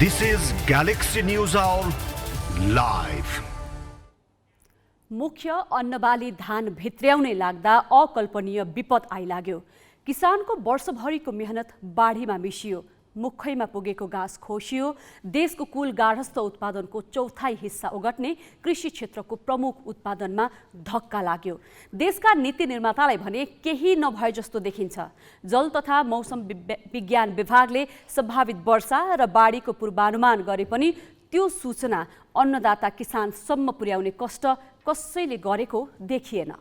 This is Galaxy News Hour live. मुख्य अन्नबाली धान भित्र्याउनै लाग्दा अकल्पनीय विपद आइलाग्यो। किसानको वर्षभरिको मेहनत बाढीमा मिसियो, मुखैमा पुगेको घाँस खोसियो। देशको कुल गार्हस्थ उत्पादनको चौथाइ हिस्सा ओगट्ने कृषि क्षेत्रको प्रमुख उत्पादनमा धक्का लाग्यो। देशका नीति निर्मातालाई भने केही नभए जस्तो देखिन्छ। जल तथा मौसम विज्ञान विभागले सम्भावित वर्षा र बाढीको पूर्वानुमान गरे पनि त्यो सूचना अन्नदाता किसानसम्म पुर्याउने कष्ट कसैले गरेको देखिएन।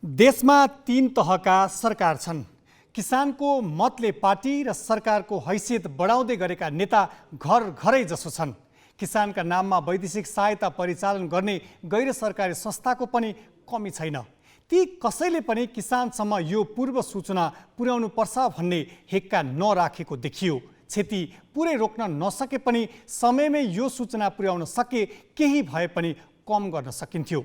देशमा 3 तहका सरकार छन्। किसानको मतले पार्टी र सरकारको हैसियत बढाउँदै गरेका नेता घर घरै जसो छन्। किसानका नाममा वैदेशिक सहायता परिचालन गर्ने गैर सरकारी संस्थाको पनि कमी छैन। ती कसैले पनि किसानसम्म यो पूर्व सूचना पुर्याउनु पर्छ भन्ने हेक्का नराखेको देखियो। क्षति पुरै रोक्न नसके पनि समयमै यो सूचना पुर्याउन सके केही भए पनि कम गर्न सकिन्थ्यो।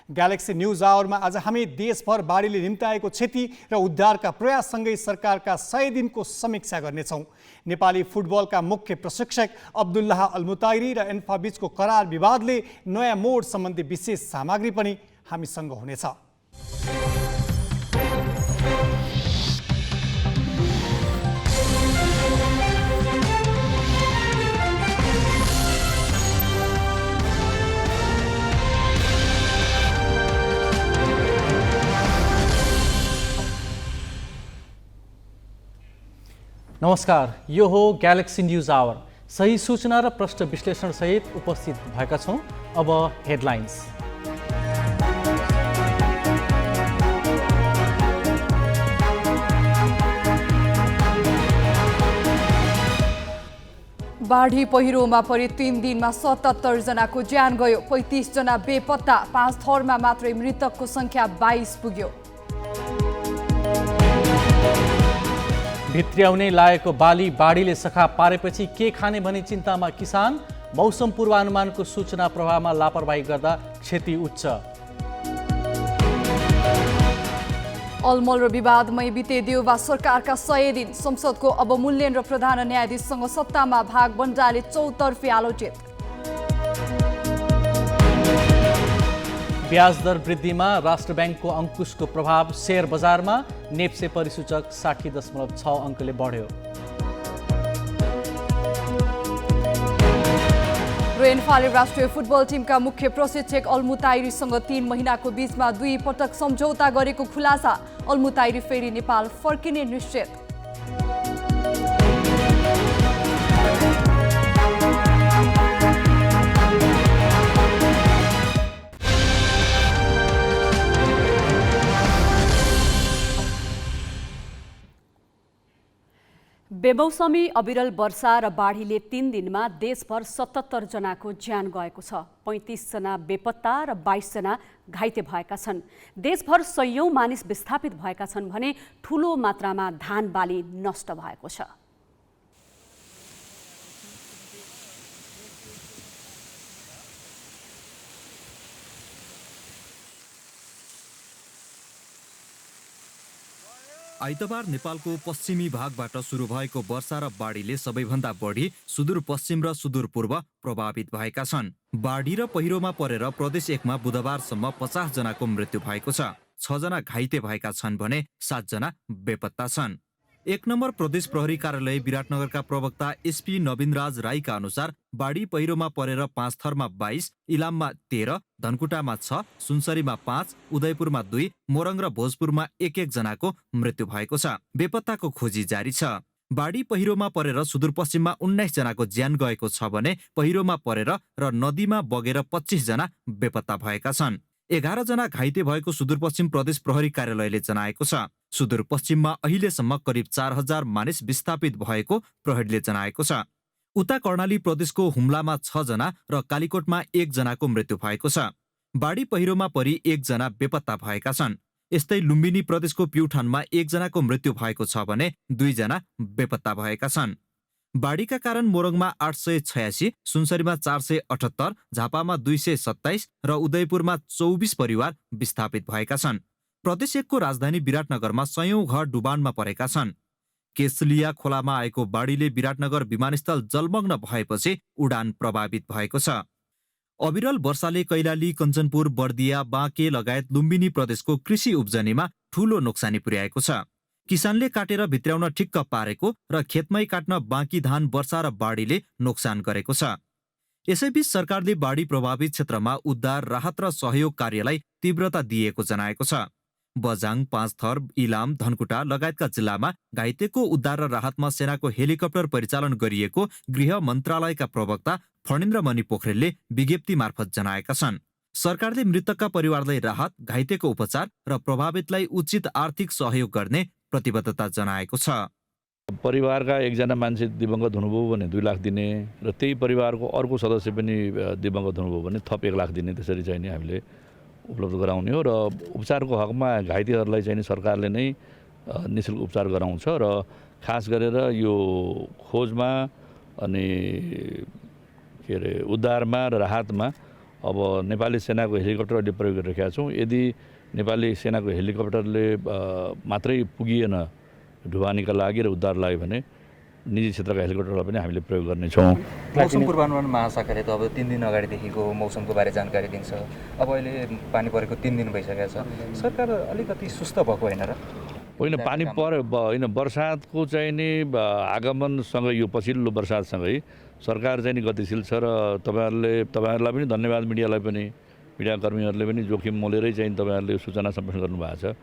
ग्यालेक्सी न्यूज आवरमा आज हामी देशभर बाढीले निम्ताएको क्षति र उद्धारका प्रयाससँगै सरकारका 100 दिनको समीक्षा गर्नेछौँ। नेपाली फुटबलका मुख्य प्रशिक्षक अब्दुल्लाह अल्मुताइरी र एन्फा बीचको करार विवादले नयाँ मोड सम्बन्धी विशेष सामग्री पनि हामीसँग हुनेछ। नमस्कार, यो हो ग्यालेक्सी न्यूज आवर। सही सूचना र प्रश्न विश्लेषण सहित उपस्थित भएका छौँ। अब हेडलाइन्स। बाढी पहिरोमा परि 3 दिनमा 77 जनाको ज्यान गयो। 35 जना बेपत्ता। 5 थरमा मात्रै मृतकको संख्या 22 पुग्यो। भित्र्याउनै लागेको बाली बाढीले सखा पारेपछि के खाने भनी चिन्तामा किसान। मौसम पूर्वानुमानको सूचना प्रवाहमा लापरवाही गर्दा क्षति उच्च। अलमल र विवादमै बिते देउबा सरकारका 100 दिन। संसदको अवमूल्यन र प्रधान न्यायाधीशसँग सत्तामा भाग बन्डाले चौतर्फी आलोचित। ब्याज दर वृद्धिमा राष्ट्र ब्याङ्कको अङ्कुशको प्रभाव शेयर बजारमा। नेप्से परिसूचक 60.6 अङ्कले बढ्यो। रेनफाले राष्ट्रिय फुटबल टिमका मुख्य प्रशिक्षक अल्मुताइरीसँग 3 महिनाको बीचमा 2 पटक सम्झौता गरेको खुलासा। अल्मुताइरी फेरि नेपाल फर्किने निश्चित। बेमौसमी अविरल वर्षा र बाढीले 3 दिनमा देशभर 77 जनाको ज्यान गएको छ। 35 जना बेपत्ता र 22 जना घाइते भएका छन्। देशभर सयौं मानिस विस्थापित भएका छन् भने ठूलो मात्रामा धान बाली नष्ट भएको छ। आइतबार नेपालको पश्चिमी भागबाट सुरु भएको वर्षा र बाढीले सबैभन्दा बढी सुदूरपश्चिम र सुदूरपूर्व प्रभावित भएका छन्। बाढी र पहिरोमा परेर प्रदेश 1 मा बुधबारसम्म 50 जनाको मृत्यु भएको छ। 6 जना घाइते भएका छन् भने 7 जना बेपत्ता छन्। 1 नम्बर प्रदेश प्रहरी कार्यालय विराटनगरका प्रवक्ता एसपी नवीनराज राईका अनुसार बाढी पहिरोमा परेर 5 थरमा 22, इलाममा 13, धनकुटामा 6, सुनसरीमा 5, उदयपुरमा 2, मोरङ र भोजपुरमा 1-1 जनाको मृत्यु भएको छ। बेपत्ताको खोजी जारी छ। बाढी पहिरोमा परेर सुदूरपश्चिममा 19 जनाको ज्यान गएको छ भने पहिरोमा परेर र नदीमा बगेर 25 जना बेपत्ता भएका छन्। 11 जना घाइते भएको सुदूरपश्चिम प्रदेश प्रहरी कार्यालयले जनाएको छ। सुदूरपश्चिममा अहिलेसम्म करिब 4000 मानिस विस्थापित भएको प्रहरीले जनाएको छ। उता कर्णाली प्रदेशको हुम्लामा 6 जना र कालीकोटमा 1 जनाको मृत्यु भएको छ। बाढी पहिरोमा परि 1 जना बेपत्ता भएका छन्। यस्तै लुम्बिनी प्रदेशको प्युठानमा 1 जनाको मृत्यु भएको छ भने 2 जना बेपत्ता भएका छन्। बाढीका कारण मोरङमा 886, सुनसरीमा 478, झापामा 227 र उदयपुरमा 24 परिवार विस्थापित भएका छन्। प्रदेश 1 को राजधानी विराटनगरमा 100औं घर डुबानमा परेका छन्। केसलिया खोलामा आएको बाढीले विराटनगर विमानस्थल जलमग्न भएपछि उडान प्रभावित भएको छ। अविरल वर्षाले कैलाली, कञ्चनपुर, बर्दिया, बाँके लगायत लुम्बिनी प्रदेशको कृषि उब्जनीमा ठूलो नोक्सानी पुर्याएको छ। किसानले काटेर भित्र्याउन ठिक्क पारेको र खेतमै काट्न बाँकी धान वर्षा र बाढीले नोक्सान गरेको छ। यसैबीच सरकारले बाढी प्रभावित क्षेत्रमा उद्धार, राहत र सहयोग कार्यलाई तीव्रता दिएको जनाएको छ। बझाङ, पाँचथर, इलाम, धनकुटा लगायतका जिल्लामा घाइतेको उद्धार र राहतमा सेनाको हेलिकप्टर परिचालन गरिएको गृह मन्त्रालयका प्रवक्ता फणेन्द्रमणि पोखरेलले विज्ञप्ति मार्फत जनाएका छन्। सरकारले मृतकका परिवारलाई राहत, घाइतेको उपचार र प्रभावितलाई उचित आर्थिक सहयोग गर्ने प्रतिबद्धता जनाएको छ। परिवारका एकजना मान्छे दिवंगत हुनुभयो भने 2 लाख दिने र त्यही परिवारको अर्को सदस्य पनि दिवंगत हुनुभयो भने थप 1 लाख दिने, त्यसरी चाहिँ नि हामीले उपलब्ध गराउने हो। र उपचारको हकमा घाइतेहरूलाई चाहिँ सरकारले नै निःशुल्क उपचार गराउँछ र खास गरेर यो खोजमा अनि उद्धारमा र राहतमा अब नेपाली सेनाको हेलिकप्टर अहिले प्रयोग गरिरहेका छौँ। यदि नेपाली सेनाको हेलिकप्टरले मात्रै पुगिएन ढुवानीका लागि र उद्धार लागि भने निजी क्षेत्रका हेलिकप्टरलाई पनि हामीले प्रयोग गर्नेछौँ। मौसम पूर्वानुमान महाशाखाले त अब 3 दिन अगाडिदेखिको मौसमको बारे जानकारी दिन्छ। अब अहिले पानी परेको 3 दिन भइसकेको छ। सरकार अलिकति सुस्त भएको होइन र? होइन, पानी होइन, वर्षातको चाहिँ नि आगमनसँग यो पछिल्लो वर्षातसँगै सरकार चाहिँ नि गतिशील छ र तपाईँहरूलाई पनि धन्यवाद, मिडियालाई पनि, मिडियाकर्मीहरूले पनि जोखिम मोलेरै चाहिँ तपाईँहरूले सूचना सम्प्रेषण गर्नुभएको छ।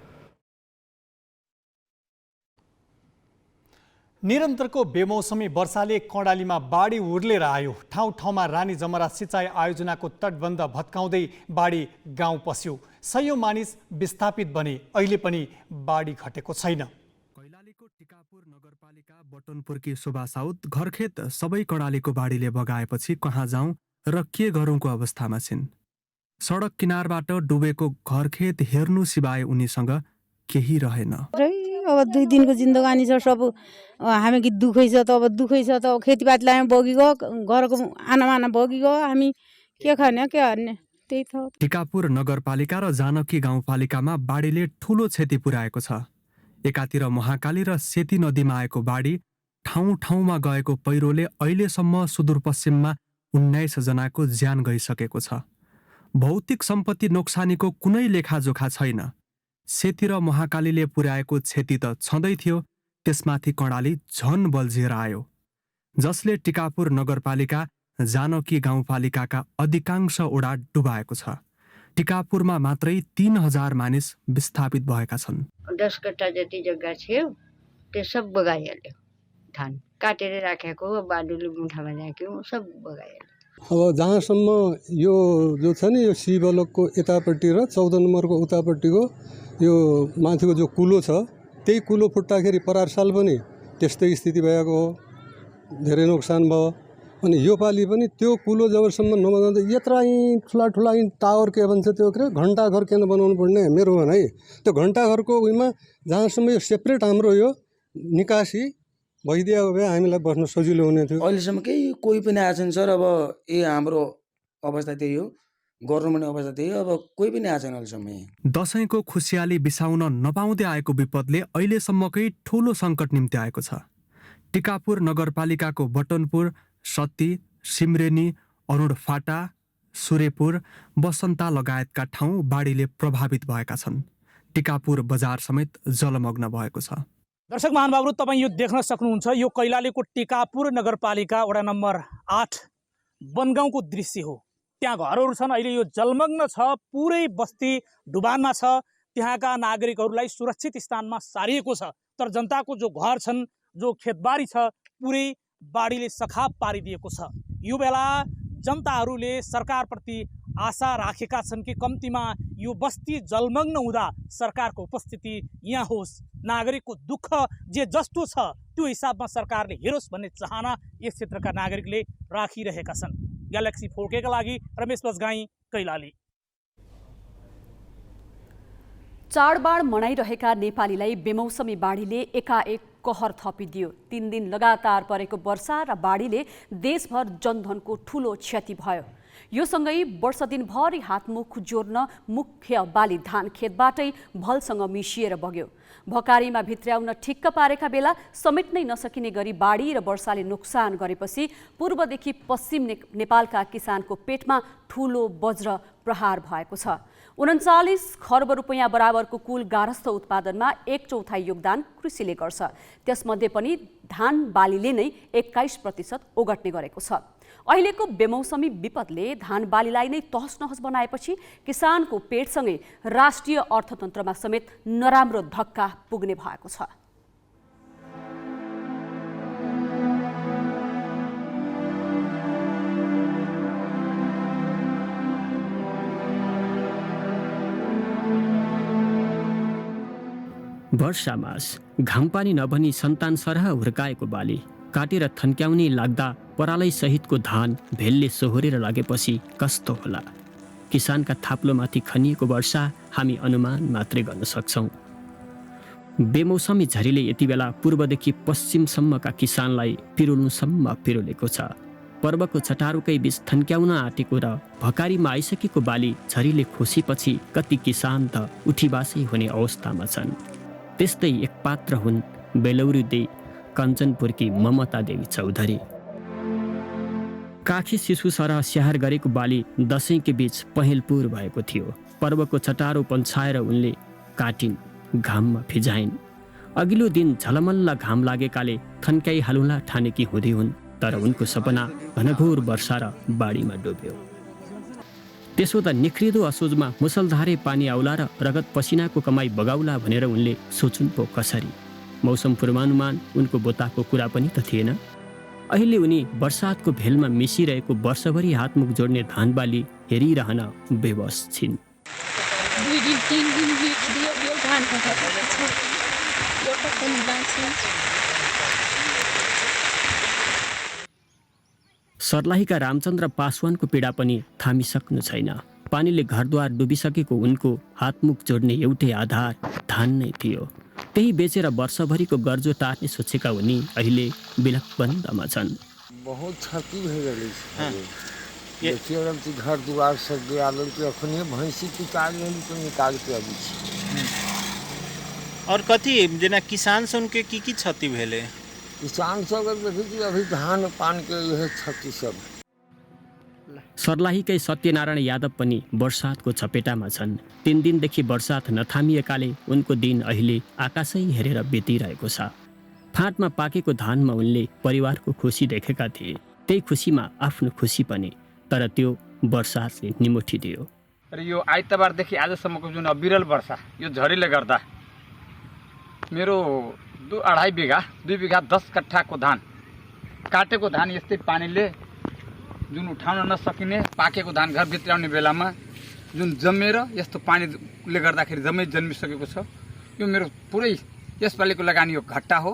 निरन्तरको बेमौसमी वर्षाले कर्णालीमा बाढी उर्लेर आयो। ठाउँ ठाउँमा रानी जमरा सिँचाइ आयोजनाको तटबन्ध भत्काउँदै बाढी गाउँ पस्यो। सयौं मानिस विस्थापित बने। अहिले पनि बाढी घटेको छैन। कैलालीको टिकापुर नगरपालिका बटनपुरकी शोभा साउद घरखेत सबै कर्णालीको बाढीले बगाएपछि कहाँ जाउँ र के गरौँको अवस्थामा छिन्। सडक किनारबाट डुबेको घरखेत हेर्नु सिवाय उनीसँग केही रहेन। अब 2 दिनको जिन्दगानी छ, सब हामी दुखै छ त, अब दुखै छ त, खेतीपातीलाई बगिगयो, घरको आनामाना बगिगयो, हामी के खाने के हान्ने, त्यही छ। टिकापुर नगरपालिका र जानकी गाउँपालिकामा बाढीले ठूलो क्षति पुर्याएको छ। एकातिर महाकाली र सेती नदीमा आएको बाढी, ठाउँ ठाउँमा गएको पहिरोले अहिलेसम्म सुदूरपश्चिममा 19 जनाको ज्यान गइसकेको छ। भौतिक सम्पत्ति नोक्सानीको कुनै लेखाजोखा छैन। सेती र महाकालीले पुर्याएको क्षति त छँदै थियो, त्यसमाथि कर्णाली झन बल्झिएर आयो, जसले टिकापुर नगरपालिका, जानकी गाउँपालिकाका अधिकांश ओडा डुबाएको छ। टिकापुरमा मात्रै 3000 मानिस विस्थापित भएका छन्। 10 कट्टा जति जग्गा थियो त्यो सब बगाइहाल्यो। धान काटेर राखेको बाडुले मुठामा राख्यो, सब बगाइहाल्यो। अब जहाँसम्म यो जो छ नि, यो शिवलोकको यतापट्टि र 14 नम्बरको उतापट्टिको यो माथिको जो कुलो छ, त्यही कुलो फुट्दाखेरि परार साल पनि त्यस्तै स्थिति भएको हो, धेरै नोक्सान भयो। अनि यो पालि पनि त्यो कुलो जबसम्म नबनाउँदा यत्रै ठुला टावर के भन्छ त्यो के घण्टाघर किन बनाउनु पर्ने मेरो भनाइ। त्यो घण्टाघरको उयोमा जहाँसम्म यो सेपरेट हाम्रो यो निकासी भइदिएको भए हामीलाई बस्न सजिलो हुने थियो। अहिलेसम्म कोही पनि आएको छैन सर। अब हाम्रो अवस्था त्यही हो, गर्नुपर्ने अवस्था त्यही हो, अब कोही पनि आएको छैन अहिलेसम्म। दशैंको खुसियाली बिसाउन नपाउँदै आएको विपदले अहिलेसम्मकै ठूलो सङ्कट निम्ति आएको छ। टिकापुर नगरपालिकाको बटनपुर, सत्ती, सिमरेनी, अरुणफाटा, सुरेपुर, बसन्ता लगायतका ठाउँ बाढीले प्रभावित भएका छन्। टिकापुर बजार समेत जलमग्न भएको छ। दर्शक महानुभावहरू, तपाईँ यो देख्न सक्नुहुन्छ, यो कैलालीको टिकापुर नगरपालिका वडा नम्बर 8 बनगाउँको दृश्य हो। त्यहाँ घरहरू छन्, अहिले यो जलमग्न छ, पुरै बस्ती डुबानमा छ। त्यहाँका नागरिकहरूलाई सुरक्षित स्थानमा सारिएको छ, तर जनताको जो घर छन्, जो खेतबारी छ, पुरै बाढीले सखाप पारिदिएको छ। यो बेला जनताहरूले सरकारप्रति आशा राखेका छन् कि कम्तीमा यो बस्ती जलमग्न हुँदा सरकारको उपस्थिति यहाँ होस्, नागरिकको दुःख जे जस्तो छ त्यो हिसाबमा सरकारले हेरोस् भन्ने चाहना यस क्षेत्रका नागरिकले राखिरहेका छन्। ग्यालेक्सी 4K का लागि रमेश बजगाई, कैलाली। चाडबाड मनाइरहेका नेपालीलाई बेमौसमी बाढीले एकाएक कहर थपिदियो। 3 दिन लगातार परेको वर्षा र बाढीले देशभर जनधनको ठूलो क्षति भयो। यो सँगै वर्ष दिनभरि हातमुख जोड्न मुख्य बाली धान खेतबाटै भलसँग मिसिएर बग्यो। भकारीमा भित्र्याउन ठिक्क पारेका बेला समेट्नै नसकिने गरी बाढी र वर्षाले नोक्सान गरेपछि पूर्वदेखि पश्चिम नेपालका किसानको पेटमा ठूलो वज्र प्रहार भएको छ। 39 खर्ब रुपैयाँ बराबरको कुल गारस्थ उत्पादनमा 1/4 योगदान कृषिले गर्छ। त्यसमध्ये पनि धान बालीले नै 21% ओगट्ने गरेको छ। अहिलेको बेमौसमी विपदले धान बालीलाई नै तहस नहस बनाएपछि किसानको पेटसँगै राष्ट्रिय अर्थतन्त्रमा समेत नराम्रो धक्का पुग्ने भएको छ। वर्षा मास घामपानी नभनी सन्तान सरह हुर्काएको बाली काटेर थन्क्याउने लाग्दा परालै सहितको धान भेलले सोहोरेर लागेपछि कस्तो होला? किसानका थाप्लोमाथि खनिएको वर्षा हामी अनुमान मात्रै गर्न सक्छौँ। बेमौसमी झरीले यति बेला पूर्वदेखि पश्चिमसम्मका किसानलाई पिरोल्नुसम्म पिरोलेको छ। पर्वको चटारोकै बीच थन्क्याउन आँटेको र भकारीमा आइसकेको बाली झरीले खोसेपछि कति किसान त उठीबासै हुने अवस्थामा छन्। त्यस्तै एक पात्र हुन् बेलौरी दे कञ्चनपुरकी ममता देवी चौधरी। काखी शिशु सरह स्याहार गरेको बाली दशैंकै बीच पहेँलपुर भएको थियो। पर्वको चटारो पन्छाएर उनले काटिन्, घाममा फिजाइन्। अघिल्लो दिन झलमल्ल घाम लागेकाले थन्क्याइ हालुला ठानेकी हुँदै हुन्, तर उनको सपना घनघोर वर्षा र बाढीमा डुब्यो। त्यसो त निख्रिँदो असोजमा मुसलधारे पानी आउला र रगत पसिनाको कमाई बगाउला भनेर उनले सोचुन् पो कसरी? मौसम पूर्वानुमान उनको बोताको कुरा पनि त थिएन। अहिले उनी वर्षातको भेलमा मिसिरहेको वर्षभरि हातमुख जोड्ने धान बाली हेरिरहन बेबस छिन्। सर्लाहीका रामचन्द्र पासवानको पीडा पनि थामिसक्नु छैन। पानीले घरद्वार डुबिसकेको उनको हातमुख जोड्ने एउटै आधार धान नै थियो। त्यही बेचेर वर्षभरिको गर्जो टार्ने सोचेका उनी अहिले विलकबन्दमा छन्। बहुत क्षति भइरहेको छ। देखिए घर दुआर सब दियालन के अखने भैंसी पिटाल नहीं तो निकाल के अभी और कथी जेना किसान सन के की क्षति भेले? किसान सब देखिए अभी धान पान के यह क्षति सब। सर्लाहीकै सत्यनारायण यादव पनि वर्षातको चपेटामा छन्। 3 दिनदेखि वर्षात नथामिएकाले उनको दिन अहिले आकाशै हेरेर बितिरहेको छ। फाँटमा पाकेको धानमा उनले परिवारको खुसी देखेका थिए। त्यही खुसीमा आफ्नो खुसी पनि, तर त्यो वर्षातले निमोठिदियो। र यो आइतबारदेखि आजसम्मको जुन अविरल वर्षा यो झरीले गर्दा मेरो 2.5 बिघा 2 बिघा 10 कट्ठाको धान काटेको धान यस्तै पानीले जुन उठाउन नसकिने पाकेको धान घर भित्राउने बेलामा जुन जमेर यस्तो पानीले गर्दाखेरि जम्मै जन्मिसकेको छ। यो मेरो पुरै यसपालिको लगानी यो घट्टा हो।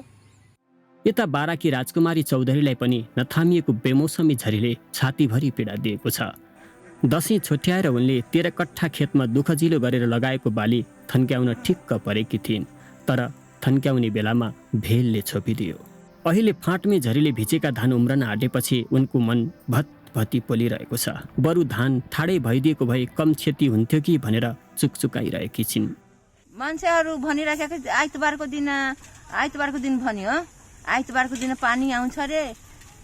यता बाराकी राजकुमारी चौधरीलाई पनि नथामिएको बेमौसमी झरीले छातीभरि पीडा दिएको छ। दशैं छोट्याएर उनले 13 कट्ठा खेतमा दुःखजिलो गरेर लगाएको बाली थन्क्याउन ठिक्क परेकी थिइन्, तर थन्क्याउने बेलामा भेलले छोपिदियो। अहिले फाँटमै झरीले भिजेका धान उम्रन आँटेपछि उनको मन भत्भती पोलिरहेको छ। बरु धान ठाडै भइदिएको भए कम क्षति हुन्थ्यो कि भनेर चुकचुकाइरहेकी छिन्। मान्छेहरू भनिराखेको आइतबारको दिन भन्यो, आइतबारको दिन पानी आउँछ रे।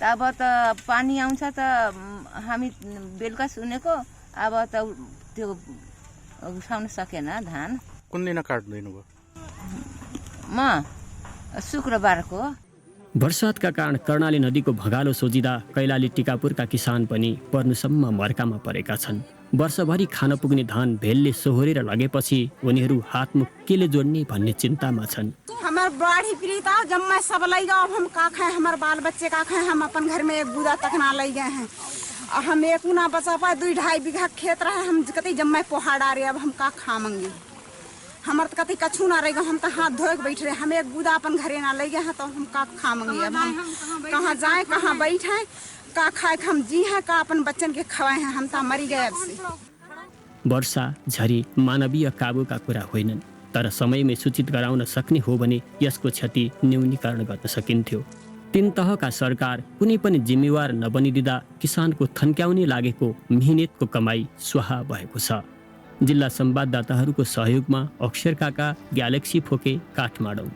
अब त पानी आउँछ त हामी बेलुका सुनेको, अब त त्यो उठाउन सकेन धान। कुन दिन काट्दिनु भयो? म शुक्रबारको। वर्षातका कारण कर्णाली नदीको भगालो सोझिँदा कैलाली टिकापुरका किसान पनि पर्नुसम्म मर्कामा परेका छन्। वर्षभरि खान पुग्ने धान भेलले सोहोरेर लगेपछि उनीहरू हातमुख केले जोड्ने भन्ने चिन्तामा छन्। हमार बाढ़ी पीड़िता जम्मा सब लग गए। अब हम का खाएं, हमारे बाल बच्चे का खाएं? हम अपन घर में एक बूदा तक ना ले गए हैं। हम एक ना बचा पाए। 2-2.5 बीघा खेत रहे, हम कति जम्मा पोहाड़ आ रहे। अब हम का खाएंगे? हमारे तो कति कछू ना रहेगा। हम तो हाथ धोए के बैठ रहे। हम एक बूदा अपन घरे ना ले गए हैं, तो हम का खाएंगे? अब हम कहाँ जाए, कहाँ बैठे, का खाए? हम जी हैं का अपन बच्चन के खवाए हैं? हम तो मरी गए अब से। वर्षा झरी मानवीय काबुका कुरा होइनन्, तर समयमै सूचित गराउन सक्ने हो भने यसको क्षति न्यूनीकरण गर्न सकिन्थ्यो। तीन तहका सरकार कुनै पनि जिम्मेवार नबनिदिँदा किसानको थन्क्याउने लागेको मेहनतको कमाई स्वाहा भएको छ। जिल्ला संवाददाताहरूको सहयोगमा अक्षर काका, ग्यालेक्सी फोके, काठमाडौँ।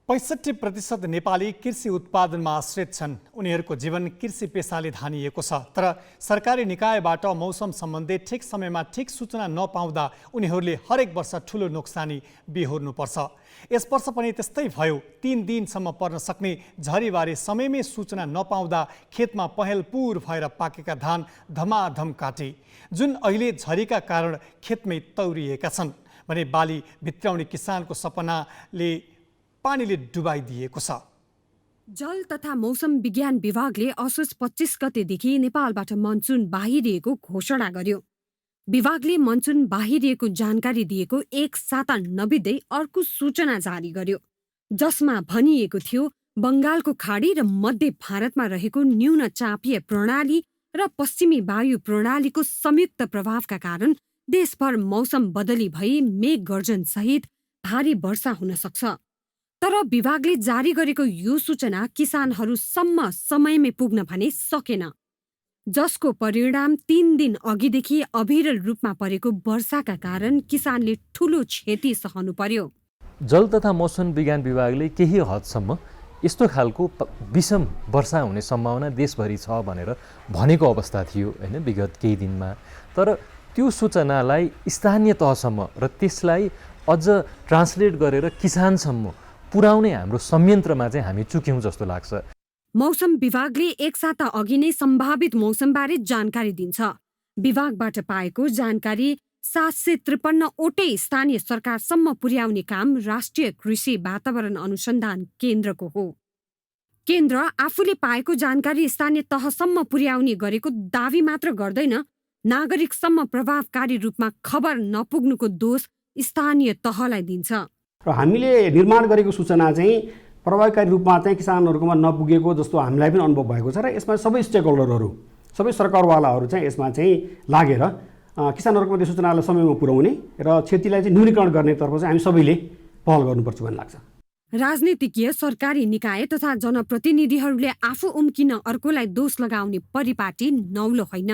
65% नेपाली कृषि उत्पादनमा आश्रित छन्। उनीहरूको जीवन कृषि पेसाले धानिएको छ। तर सरकारी निकायबाट मौसम सम्बन्धी ठिक समयमा ठिक सूचना नपाउँदा उनीहरूले हरेक वर्ष ठुलो नोक्सानी बिहोर्नुपर्छ। यस वर्ष पनि त्यस्तै भयो। 3 दिनसम्म पर्न सक्ने झरीबारे समयमै सूचना नपाउँदा खेतमा पहेलपुर भएर पाकेका धान धमाधम काटे, जुन अहिले झरीका कारण खेतमै तौरिएका छन् भने बाली भित्राउने किसानको सपनाले पानीले डुबाइदिएको छ। जल तथा मौसम विज्ञान विभागले असोज 25 गतेदेखि नेपालबाट मनसुन बाहिरिएको घोषणा गर्यो। विभागले मनसुन बाहिरिएको जानकारी दिएको एक साता नबित्दै अर्को सूचना जारी गर्यो, जसमा भनिएको थियो बङ्गालको खाडी र मध्य भारतमा रहेको न्यून चापीय प्रणाली र पश्चिमी वायु प्रणालीको संयुक्त प्रभावका कारण देशभर मौसम बदली भई मेघ गर्जन सहित भारी वर्षा हुन सक्छ। तर विभागले जारी गरेको यो सूचना किसानहरूसम्म समयमै पुग्न भने सकेन, जसको परिणाम 3 दिन अघिदेखि अविरल रूपमा परेको वर्षाका कारण किसानले ठूलो क्षति सहनु पर्यो। जल तथा मौसम विज्ञान विभागले केही हदसम्म यस्तो खालको विषम वर्षा हुने सम्भावना देशभरि छ भनेर भनेको अवस्था थियो हैन विगत केही दिनमा। तर त्यो सूचनालाई स्थानीय तहसम्म र त्यसलाई अझ ट्रान्सलेट गरेर किसानसम्म पुर्याउने हाम्रो संयन्त्रमा चाहिँ हामी चुक्यौं जस्तो लाग्छ। मौसम विभागले एक साता अघि नै सम्भावित मौसमबारे जानकारी दिन्छ। विभागबाट पाएको जानकारी 753 वटै स्थानीय सरकारसम्म पुर्याउने काम राष्ट्रिय कृषि वातावरण अनुसन्धान केन्द्रको हो। केन्द्र आफूले पाएको जानकारी स्थानीय तहसम्म पुर्याउने गरेको दावी मात्र गर्दैन, नागरिकसम्म प्रभावकारी रूपमा खबर नपुग्नुको दोष स्थानीय तहलाई दिन्छ। र हामीले निर्माण गरेको सूचना चाहिँ प्रभावकारी रूपमा चाहिँ किसानहरूकोमा नपुगेको जस्तो हामीलाई पनि अनुभव भएको छ र यसमा सबै स्टेक होल्डरहरू, सबै सरकारवालाहरू चाहिँ यसमा चाहिँ लागेर किसानहरूको त्यो सूचनालाई समयमा पुर्याउने र क्षतिलाई चाहिँ न्यूनीकरण गर्नेतर्फ चाहिँ हामी सबैले पहल गर्नुपर्छ भन्ने लाग्छ। राजनीतिज्ञ, सरकारी निकाय तथा जनप्रतिनिधिहरूले आफू उम्किन अर्कोलाई दोष लगाउने परिपाटी नौलो होइन।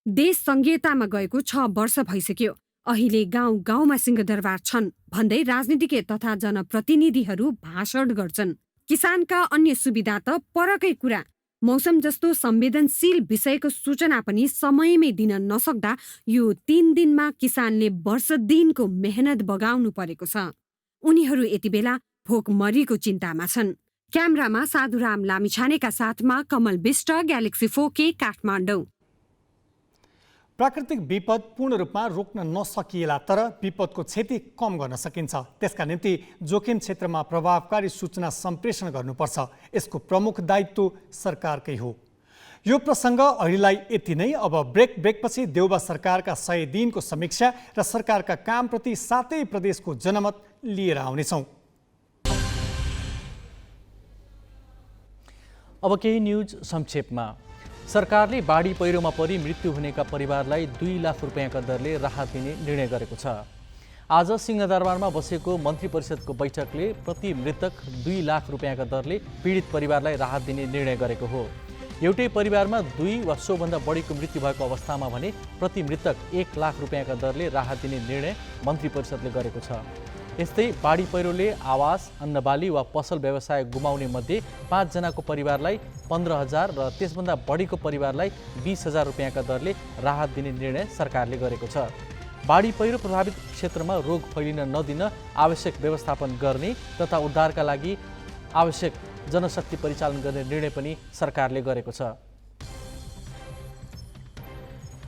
देश संघीयतामा गएको 6 वर्ष भइसक्यो। अहिले गाउँ गाउँमा सिंहदरबार छन् भन्दै राजनीतिज्ञ तथा जनप्रतिनिधिहरू भाषण गर्छन्। किसानका अन्य सुविधा त परकै कुरा, मौसम जस्तो संवेदनशील विषयको सूचना पनि समयमै दिन नसक्दा यो 3 दिनमा किसानले वर्ष दिनको मेहनत बगाउनु परेको छ। उनीहरू यति बेला भोकमरीको चिन्तामा छन्। क्यामेरामा साधुराम लामिछानेका साथमा कमल विष्ट, ग्यालेक्सी फोके, काठमाडौँ। प्राकृतिक विपद पूर्ण रूपमा रोक्न नसकिएला तर विपदको क्षति कम गर्न सकिन्छ। त्यसका निम्ति जोखिम क्षेत्रमा प्रभावकारी सूचना सम्प्रेषण गर्नुपर्छ। यसको प्रमुख दायित्व सरकारकै हो। यो प्रसङ्ग अहिलेलाई यति नै। अब ब्रेकपछि देउबा सरकारका 100 दिनको समीक्षा र सरकारका कामप्रति 7 प्रदेशको जनमत लिएर आउनेछौँ। अब केही न्यूज संक्षेपमा। सरकारले बाढी पहिरोमा परि मृत्यु हुनेका परिवारलाई 2 लाख रुपियाँका दरले राहत दिने निर्णय गरेको छ। आज सिंहदरबारमा बसेको मन्त्री परिषदको बैठकले प्रति मृतक 2 लाख रुपियाँका दरले पीडित परिवारलाई राहत दिने निर्णय गरेको हो। एउटै परिवारमा 2 वा सोभन्दा बढीको मृत्यु भएको अवस्थामा भने प्रति मृतक 1 लाख रुपियाँका दरले राहत दिने निर्णय मन्त्री परिषदले गरेको छ। यस्तै बाढी पहिरोले आवास, अन्नबाली वा पसल व्यवसाय गुमाउने मध्ये 5 जनाको परिवारलाई 15,000 र त्यसभन्दा बढीको परिवारलाई 20,000 रुपियाँका दरले राहत दिने निर्णय सरकारले गरेको छ। बाढी पहिरो प्रभावित क्षेत्रमा रोग फैलिन नदिन आवश्यक व्यवस्थापन गर्ने तथा उद्धारका लागि आवश्यक जनशक्ति परिचालन गर्ने निर्णय पनि सरकारले गरेको छ।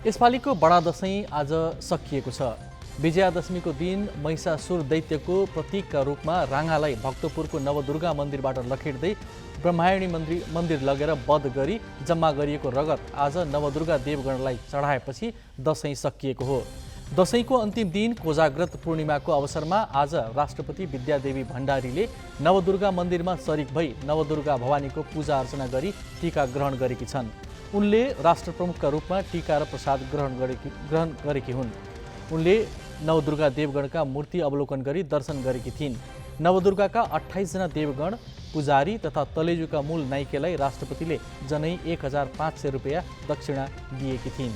यसपालिको बडा दशैं आज सकिएको छ। विजयादशमीको दिन महिषासुर दैत्यको प्रतीकका रूपमा राँगालाई भक्तपुरको नवदुर्गा मन्दिरबाट लखेट्दै ब्रह्मायणी मन्दिर लगेर वध गरी जम्मा गरिएको रगत आज नवदुर्गा देवगणलाई चढाएपछि दशैं सकिएको हो। दशैंको अन्तिम दिन कोजाग्रत पूर्णिमाको अवसरमा आज राष्ट्रपति विद्यादेवी भण्डारीले नवदुर्गा मन्दिरमा सरिक भई नवदुर्गा भवानीको पूजा अर्चना गरी टीका ग्रहण गरेकी छन्। उनले राष्ट्रप्रमुखका रूपमा टीका र प्रसाद ग्रहण गरेकी हुन्। उनले नवदुर्गा देवगणका मूर्ति अवलोकन गरी दर्शन गरेकी थिइन्। नवदुर्गाका 28 जना देवगण पुजारी तथा तलेजुका मूल नाइकेलाई राष्ट्रपतिले जनै 1500 रुपियाँ दक्षिणा दिएकी थिइन्।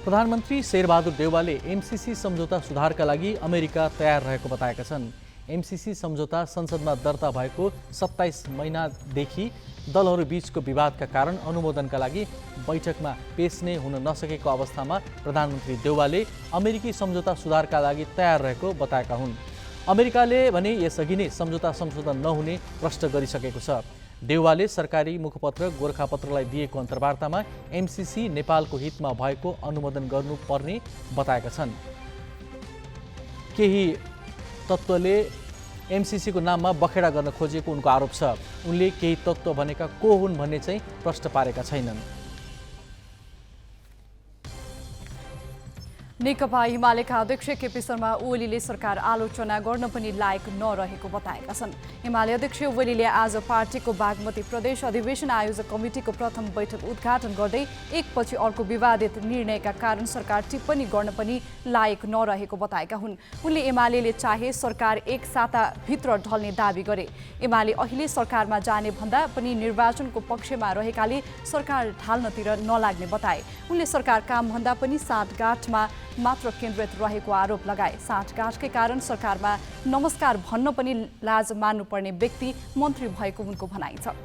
प्रधानमन्त्री शेरबहादुर देउवाले एमसीसी सम्झौता सुधारका लागि अमेरिका तयार रहेको बताएका छन्। एमसीसी सम्झौता संसदमा दर्ता भएको 27 महिनादेखि दलहरू बीचको विवादका कारण अनुमोदनका लागि बैठकमा पेश नै हुन नसकेको अवस्थामा प्रधानमन्त्री देउवाले अमेरिकी सम्झौता सुधारका लागि तयार रहेको बताएका हुन्। अमेरिकाले भने यसअघि नै सम्झौता संशोधन नहुने प्रश्न गरिसकेको छ। देउवाले सरकारी मुखपत्र गोरखापत्रलाई दिएको अन्तर्वार्तामा एमसीसी नेपालको हितमा भएको अनुमोदन गर्नुपर्ने बताएका छन्। केही तत्त्वले एमसीसीको नाममा बखेडा गर्न खोजेको उनको आरोप छ। उनले केही तत्त्व भनेका को हुन् भन्ने चाहिँ प्रश्न पारेका छैनन्। नेकपा एमालेका अध्यक्ष केपी शर्मा ओलीले सरकार आलोचना गर्न पनि लायक नरहेको बताएका छन्। एमाले अध्यक्ष ओलीले आज पार्टीको बागमती प्रदेश अधिवेशन आयोजक कमिटीको प्रथम बैठक उद्घाटन गर्दै एकपछि अर्को विवादित निर्णयका कारण सरकार टिप्पणी गर्न पनि लायक नरहेको बताएका हुन्। उनले एमालेले चाहे सरकार एक साताभित्र ढल्ने दावी गरे। एमाले अहिले सरकारमा जाने भन्दा पनि निर्वाचनको पक्षमा रहेकाले सरकार ढाल्नतिर नलाग्ने बताए। उनले सरकार कामभन्दा पनि साँठगाँठमा मात्र केन्द्रित रहेको आरोप लगाए। साँठगाँठकै कारण सरकारमा नमस्कार भन्न पनि लाज मान्नुपर्ने व्यक्ति मन्त्री भएको उनको भनाइ छ।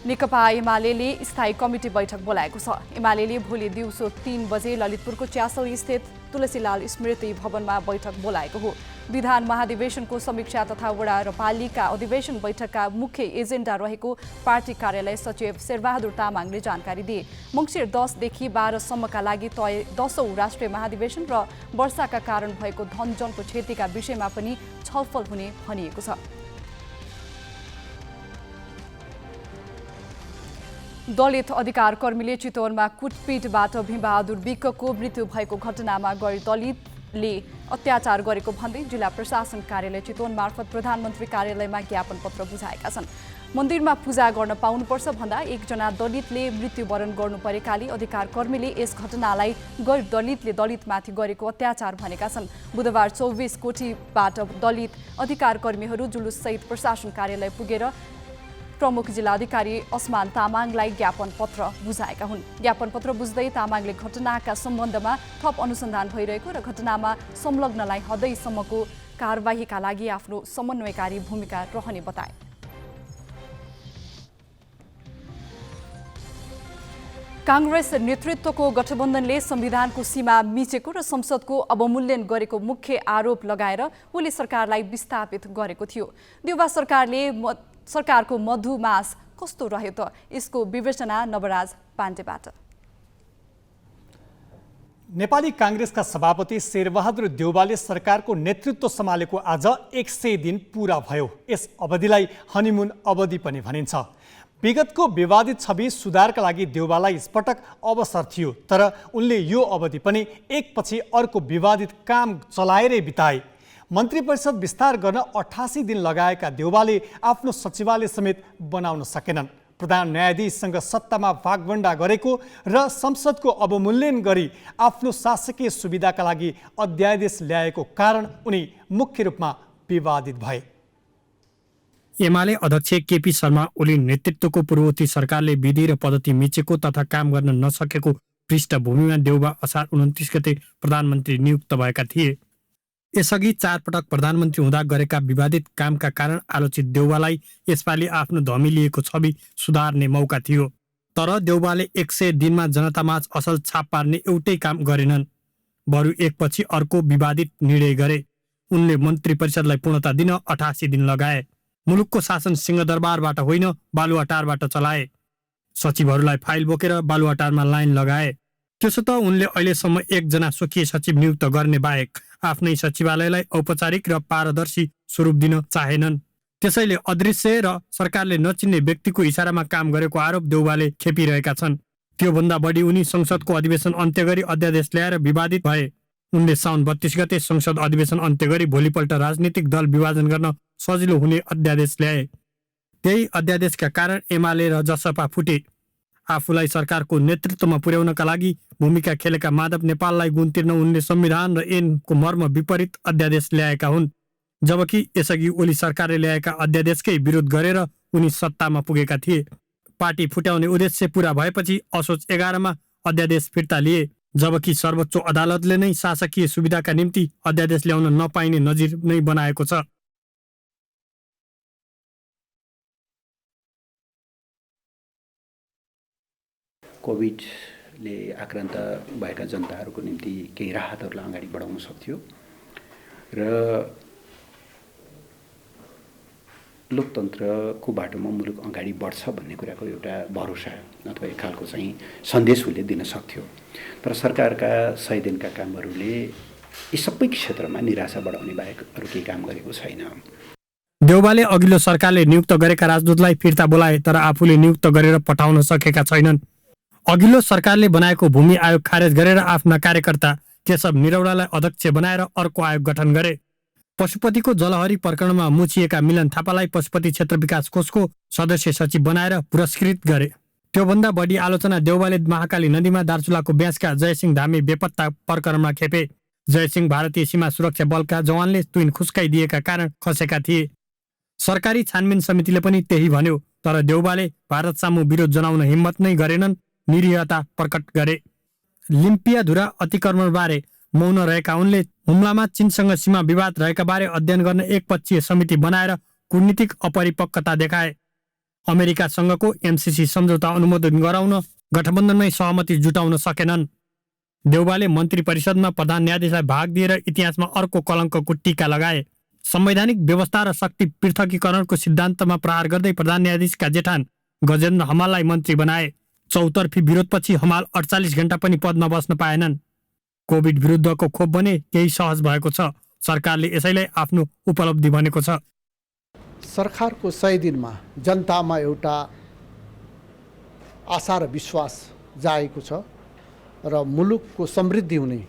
नेकपा एमालेले स्थायी कमिटी बैठक बोलाएको छ। एमालेले भोलि दिउँसो 3 बजे ललितपुरको च्यासौरी स्थित तुलसीलाल स्मृति भवनमा बैठक बोलाएको हो। विधान महाधिवेशनको समीक्षा तथा वडा र पालिका अधिवेशन बैठकका मुख्य एजेन्डा रहेको पार्टी कार्यालय सचिव शेरबहादुर तामाङले जानकारी दिए। मङ्सिर 10 देखि 12 सम्मका लागि तय 10औं राष्ट्रिय महाधिवेशन र वर्षाका कारण भएको धनजनको क्षतिका विषयमा पनि छलफल हुने भनिएको छ। दलित अधिकार कर्मीले चितवनमा कुटपिटबाट भीमबहादुर विकको मृत्यु भएको घटनामा गैर दलितले अत्याचार गरेको भन्दै जिल्ला प्रशासन कार्यालय चितवन मार्फत प्रधानमन्त्री कार्यालयमा ज्ञापन पत्र बुझाएका छन्। मन्दिरमा पूजा गर्न पाउनुपर्छ भन्दा एकजना दलितले मृत्युवरण गर्नु परेकाले अधिकार कर्मीले यस घटनालाई गैर दलितले दलितमाथि गरेको अत्याचार भनेका छन्। बुधबार 24 कोटीबाट दलित अधिकार कर्मीहरू जुलुससहित प्रशासन कार्यालय पुगेर प्रमुख जिल्लाधिकारी असमान तामाङलाई ज्ञापन पत्र बुझाएका हुन्। ज्ञापन पत्र बुझ्दै तामाङले घटनाका सम्बन्धमा थप अनुसन्धान भइरहेको र घटनामा संलग्नलाई हदैसम्मको कारबाहीका लागि आफ्नो समन्वयकारी भूमिका रहने बताए। कांग्रेस नेतृत्वको गठबन्धनले संविधानको सीमा मिचेको र संसदको अवमूल्यन गरेको मुख्य आरोप लगाएर उनले सरकारलाई विस्थापित गरेको थियो। देउवा सरकारको मधुमास कस्तो रह्यो त? यसको विवेचना नवराज पाण्डेबाट। नेपाली कांग्रेसका सभापति शेरबहादुर देउवाले सरकारको नेतृत्व सम्हालेको आज 100 दिन पूरा भयो। यस अवधिलाई हनीमुन अवधि पनि भनिन्छ। विगतको विवादित छवि सुधारका लागि देउवालाई यसपटक अवसर थियो, तर उनले यो अवधि पनि एकपछि अर्को विवादित काम चलाएरै बिताए। मन्त्री परिषद विस्तार गर्न 88 दिन लगाएका देउवाले आफ्नो सचिवालय समेत बनाउन सकेनन्। प्रधान न्यायाधीशसँग सत्तामा भागवण्डा गरेको र संसदको अवमूल्यन गरी आफ्नो शासकीय सुविधाका लागि अध्यादेश ल्याएको कारण उनी मुख्य रूपमा विवादित भए। एमाले अध्यक्ष केपी शर्मा ओली नेतृत्वको पूर्ववर्ती सरकारले विधि र पद्धति मिचेको तथा काम गर्न नसकेको पृष्ठभूमिमा देउवा असार 29 गते प्रधानमन्त्री नियुक्त भएका थिए। यसअघि 4 पटक प्रधानमन्त्री हुँदा गरेका विवादित कामका कारण आलोचित देउवालाई यसपालि आफ्नो धमिलिएको छवि सुधार्ने मौका थियो। तर देउवाले 100 दिनमा जनतामाझ असल छाप पार्ने एउटै काम गरेनन्, बरु एकपछि अर्को विवादित निर्णय गरे। उनले मन्त्री परिषदलाई पूर्णता दिन 88 दिन लगाए। मुलुकको शासन सिंहदरबारबाट होइन बालुवाटारबाट चलाए। सचिवहरूलाई फाइल बोकेर बालुवाटारमा लाइन लगाए। त्यसो त उनले अहिलेसम्म एकजना स्वकीय सचिव नियुक्त गर्ने बाहेक आफ्नै सचिवालयलाई औपचारिक र पारदर्शी स्वरूप दिन चाहेनन्। त्यसैले अदृश्य र सरकारले नचिन्ने व्यक्तिको इसारामा काम गरेको आरोप देउवाले खेपिरहेका छन्। त्योभन्दा बढी उनी संसदको अधिवेशन अन्त्य गरी अध्यादेश ल्याएर विवादित भए। उनले साउन 32 गते संसद अधिवेशन अन्त्य गरी भोलिपल्ट राजनीतिक दल विभाजन गर्न सजिलो हुने अध्यादेश ल्याए। त्यही अध्यादेशका कारण एमाले र जसपा फुटे। आफूलाई सरकारको नेतृत्वमा पुर्याउनका लागि भूमिका खेलेका माधव नेपाललाई गुण तिर्न उनले संविधान र ऐनको मर्म विपरीत अध्यादेश ल्याएका हुन्। जबकि यसअघि ओली सरकारले ल्याएका अध्यादेशकै विरोध गरेर उनी सत्तामा पुगेका थिए। पार्टी फुट्याउने उद्देश्य पूरा भएपछि असोज 11 अध्यादेश फिर्ता लिए। जबकि सर्वोच्च अदालतले नै शासकीय सुविधाका निम्ति अध्यादेश ल्याउन नपाइने नजिर नै बनाएको छ। कोभिडले आक्रान्त भएका जनताहरूको निम्ति केही राहतहरूलाई अगाडि बढाउन सक्थ्यो र लोकतन्त्रको बाटोमा मुलुक अगाडि बढ्छ भन्ने कुराको एउटा भरोसा अथवा एक खालको चाहिँ सन्देश उसले दिन सक्थ्यो। तर सरकारका 100 दिनका कामहरूले यी सबै क्षेत्रमा निराशा बढाउने बाहेक अरू केही काम गरेको छैन। देउबाले अघिल्लो सरकारले नियुक्त गरेका राजदूतलाई फिर्ता बोलाए, तर आफूले नियुक्त गरेर पठाउन सकेका छैनन्। अघिल्लो सरकारले बनाएको भूमि आयोग खारेज गरेर आफ्ना कार्यकर्ता केशव निरौलालाई अध्यक्ष बनाएर अर्को आयोग गठन गरे। पशुपतिको जलहरी प्रकरणमा मुछिएका मिलन थापालाई पशुपति क्षेत्र विकास कोषको सदस्य सचिव बनाएर पुरस्कृत गरे। त्योभन्दा बढी आलोचना देउबाले महाकाली नदीमा दार्चुलाको ब्यासका जयसिंह धामी बेपत्ता प्रकरणमा खेपे। जयसिंह भारतीय सीमा सुरक्षा बलका जवानले तुइन खुस्काइदिएका कारण खसेका थिए। सरकारी छानबिन समितिले पनि त्यही भन्यो, तर देउबाले भारत सामु विरोध जनाउन हिम्मत नै गरेनन्, निरीहता प्रकट गरे। लिम्पियाधुरा अतिक्रमणबारे मौन रहेका उनले हुम्लामा चीनसँग सीमा विवाद रहेका बारे अध्ययन गर्न एकपक्षीय समिति बनाएर कूटनीतिक अपरिपक्वता देखाए। अमेरिकासँगको एमसीसी सम्झौता अनुमोदन गराउन गठबन्धनमै सहमति जुटाउन सकेनन्। देउबाले मन्त्री परिषदमा प्रधान न्यायाधीशलाई भाग दिएर इतिहासमा अर्को कलङ्कको टीका लगाए। संवैधानिक व्यवस्था र शक्ति पृथकीकरणको सिद्धान्तमा प्रहार गर्दै प्रधान न्यायाधीशका जेठान गजेन्द्र हमाललाई मन्त्री बनाए। चौतर्फी विरोधपछि हमाल 48 घण्टा पनि पदमा बस्न पाएनन्। कोभिड विरुद्धको खोप भने केही सहज भएको छ। सरकारले यसैलाई आफ्नो उपलब्धि भनेको छ। सरकारको 100 दिनमा जनतामा एउटा आशा र विश्वास जागेको छ र मुलुकको समृद्धि हुने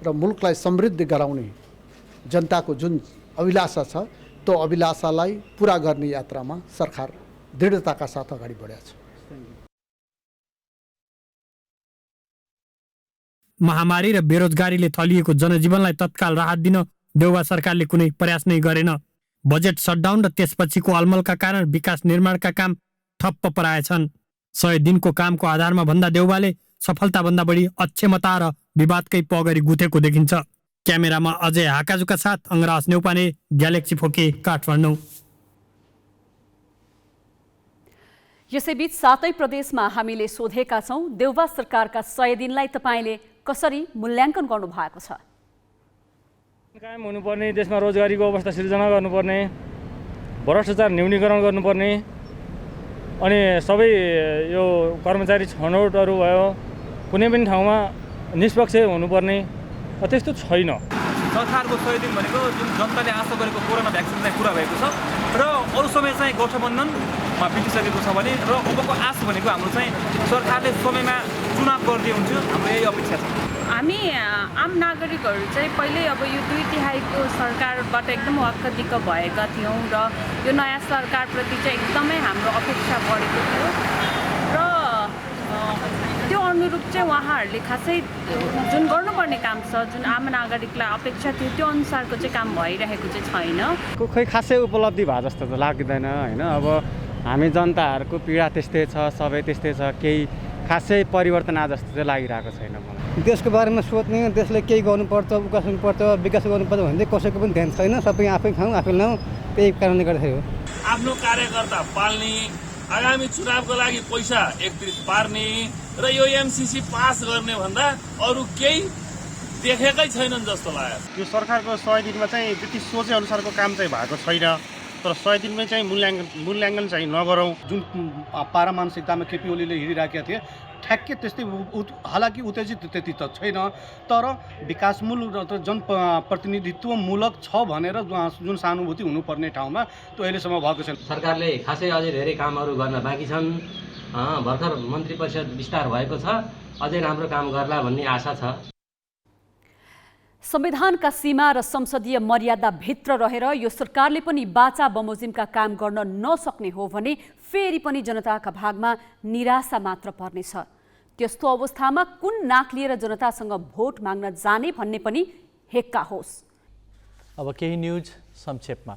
र मुलुकलाई समृद्ध गराउने जनताको जुन अभिलाषा छ त्यो अभिलाषालाई पुरा गर्ने यात्रामा सरकार दृढताका साथ अगाडि बढेको छ। महामारी र बेरोजगारीले थलिएको जनजीवनलाई तत्काल राहत दिन देउबा सरकारले कुनै प्रयास नै गरेन। बजेट सटडाउन र त्यसपछिको अलमलका कारण विकास निर्माणका काम ठप्प पराएछन्। 100 दिनको कामको आधारमा भन्दा देउबाले सफलताभन्दा बढी अक्षमता र विवादकै पगरी गुथेको देखिन्छ। क्यामेरामा अजय हाकाजुका साथ अङ्गराज नेउपाने, ग्यालेक्सी फोके, काठमाडौँ। यसैबीच 7 प्रदेशमा हामीले सोधेका छौँ, देउबा सरकारका 100 दिनलाई तपाईँले कसरी मूल्याङ्कन गर्नु भएको छ? कायम हुनुपर्ने, देशमा रोजगारीको अवस्था सिर्जना गर्नुपर्ने, भ्रष्टाचार न्यूनीकरण गर्नुपर्ने, अनि सबै यो कर्मचारी छनौटहरू भयो कुनै पनि ठाउँमा निष्पक्ष हुनुपर्ने, त्यस्तो छैन। सरकारको 100 दिन भनेको जुन जनताले आशा गरेको कोरोना भ्याक्सिन चाहिँ पुरा भएको छ र अरू समय चाहिँ गठबन्धनमा बितिसकेको छ भने र अबको आश भनेको हाम्रो चाहिँ सरकारले समयमा चुनाव गरिदिए हुन्थ्यो, हाम्रो यही अपेक्षा छ। हामी आम नागरिकहरू चाहिँ पहिल्यै अब यो 2/3 सरकारबाट एकदम वाक्क भएका थियौँ र यो नयाँ सरकारप्रति चाहिँ एकदमै हाम्रो अपेक्षा बढेको थियो र त्यो अनुरूप चाहिँ उहाँहरूले खासै जुन गर्नुपर्ने काम छ, जुन आम नागरिकलाई अपेक्षा थियो त्यो अनुसारको चाहिँ काम भइरहेको चाहिँ छैन। खोइ खासै उपलब्धि भए जस्तो त लाग्दैन होइन। अब हामी जनताहरूको पीडा त्यस्तै छ, सबै त्यस्तै छ, केही खासै परिवर्तन आए जस्तो चाहिँ लागिरहेको छैन मलाई। देशको बारेमा सोध्ने, देशले केही गर्नुपर्छ, उकास्नुपर्छ, विकास गर्नुपर्छ भन्ने कसैको पनि ध्यान छैन। सबै आफै खाउँ आफै लाउँ, त्यही कारणले गर्दाखेरि हो। आफ्नो कार्यकर्ता पाल्ने, आगामी चुनावको लागि पैसा एकत्रित पार्ने र यो एमसीसी पास गर्ने भन्दा अरू केही देखेकै छैनन् जस्तो लाग्यो। यो सरकारको 100 दिनमा चाहिँ त्यति सोचे अनुसारको काम चाहिँ भएको छैन। तर 100 दिनमै चाहिँ मूल्याङ्कन चाहिँ नगरौँ। जुन पारमानसिकतामा केपी ओलीले हिँडिराखेका थिए ठ्याक्कै त्यस्तै, हालाकि उत्तेजित त्यति त छैन, तर विकासमूलक जनप्रतिनिधित्वमूलक छ भनेर जुन सहानुभूति हुनुपर्ने ठाउँमा त्यो अहिलेसम्म भएको छैन। सरकारले खासै अझै धेरै कामहरू गर्न बाँकी छन्। भर्खर मन्त्री परिषद विस्तार भएको छ, अझै राम्रो काम गर्ला भन्ने आशा छ। संविधानका सीमा र संसदीय मर्यादा भित्र रहेर यो सरकारले पनि बाचा बमोजिमका काम गर्न नसक्ने हो भने फेरि पनि जनताका भागमा निराशा मात्र पर्नेछ। त्यस्तो अवस्थामा कुन नाक लिएर जनतासँग भोट माग्न जाने भन्ने पनि हेक्का होस्। अब केही न्यूज संक्षेपमा।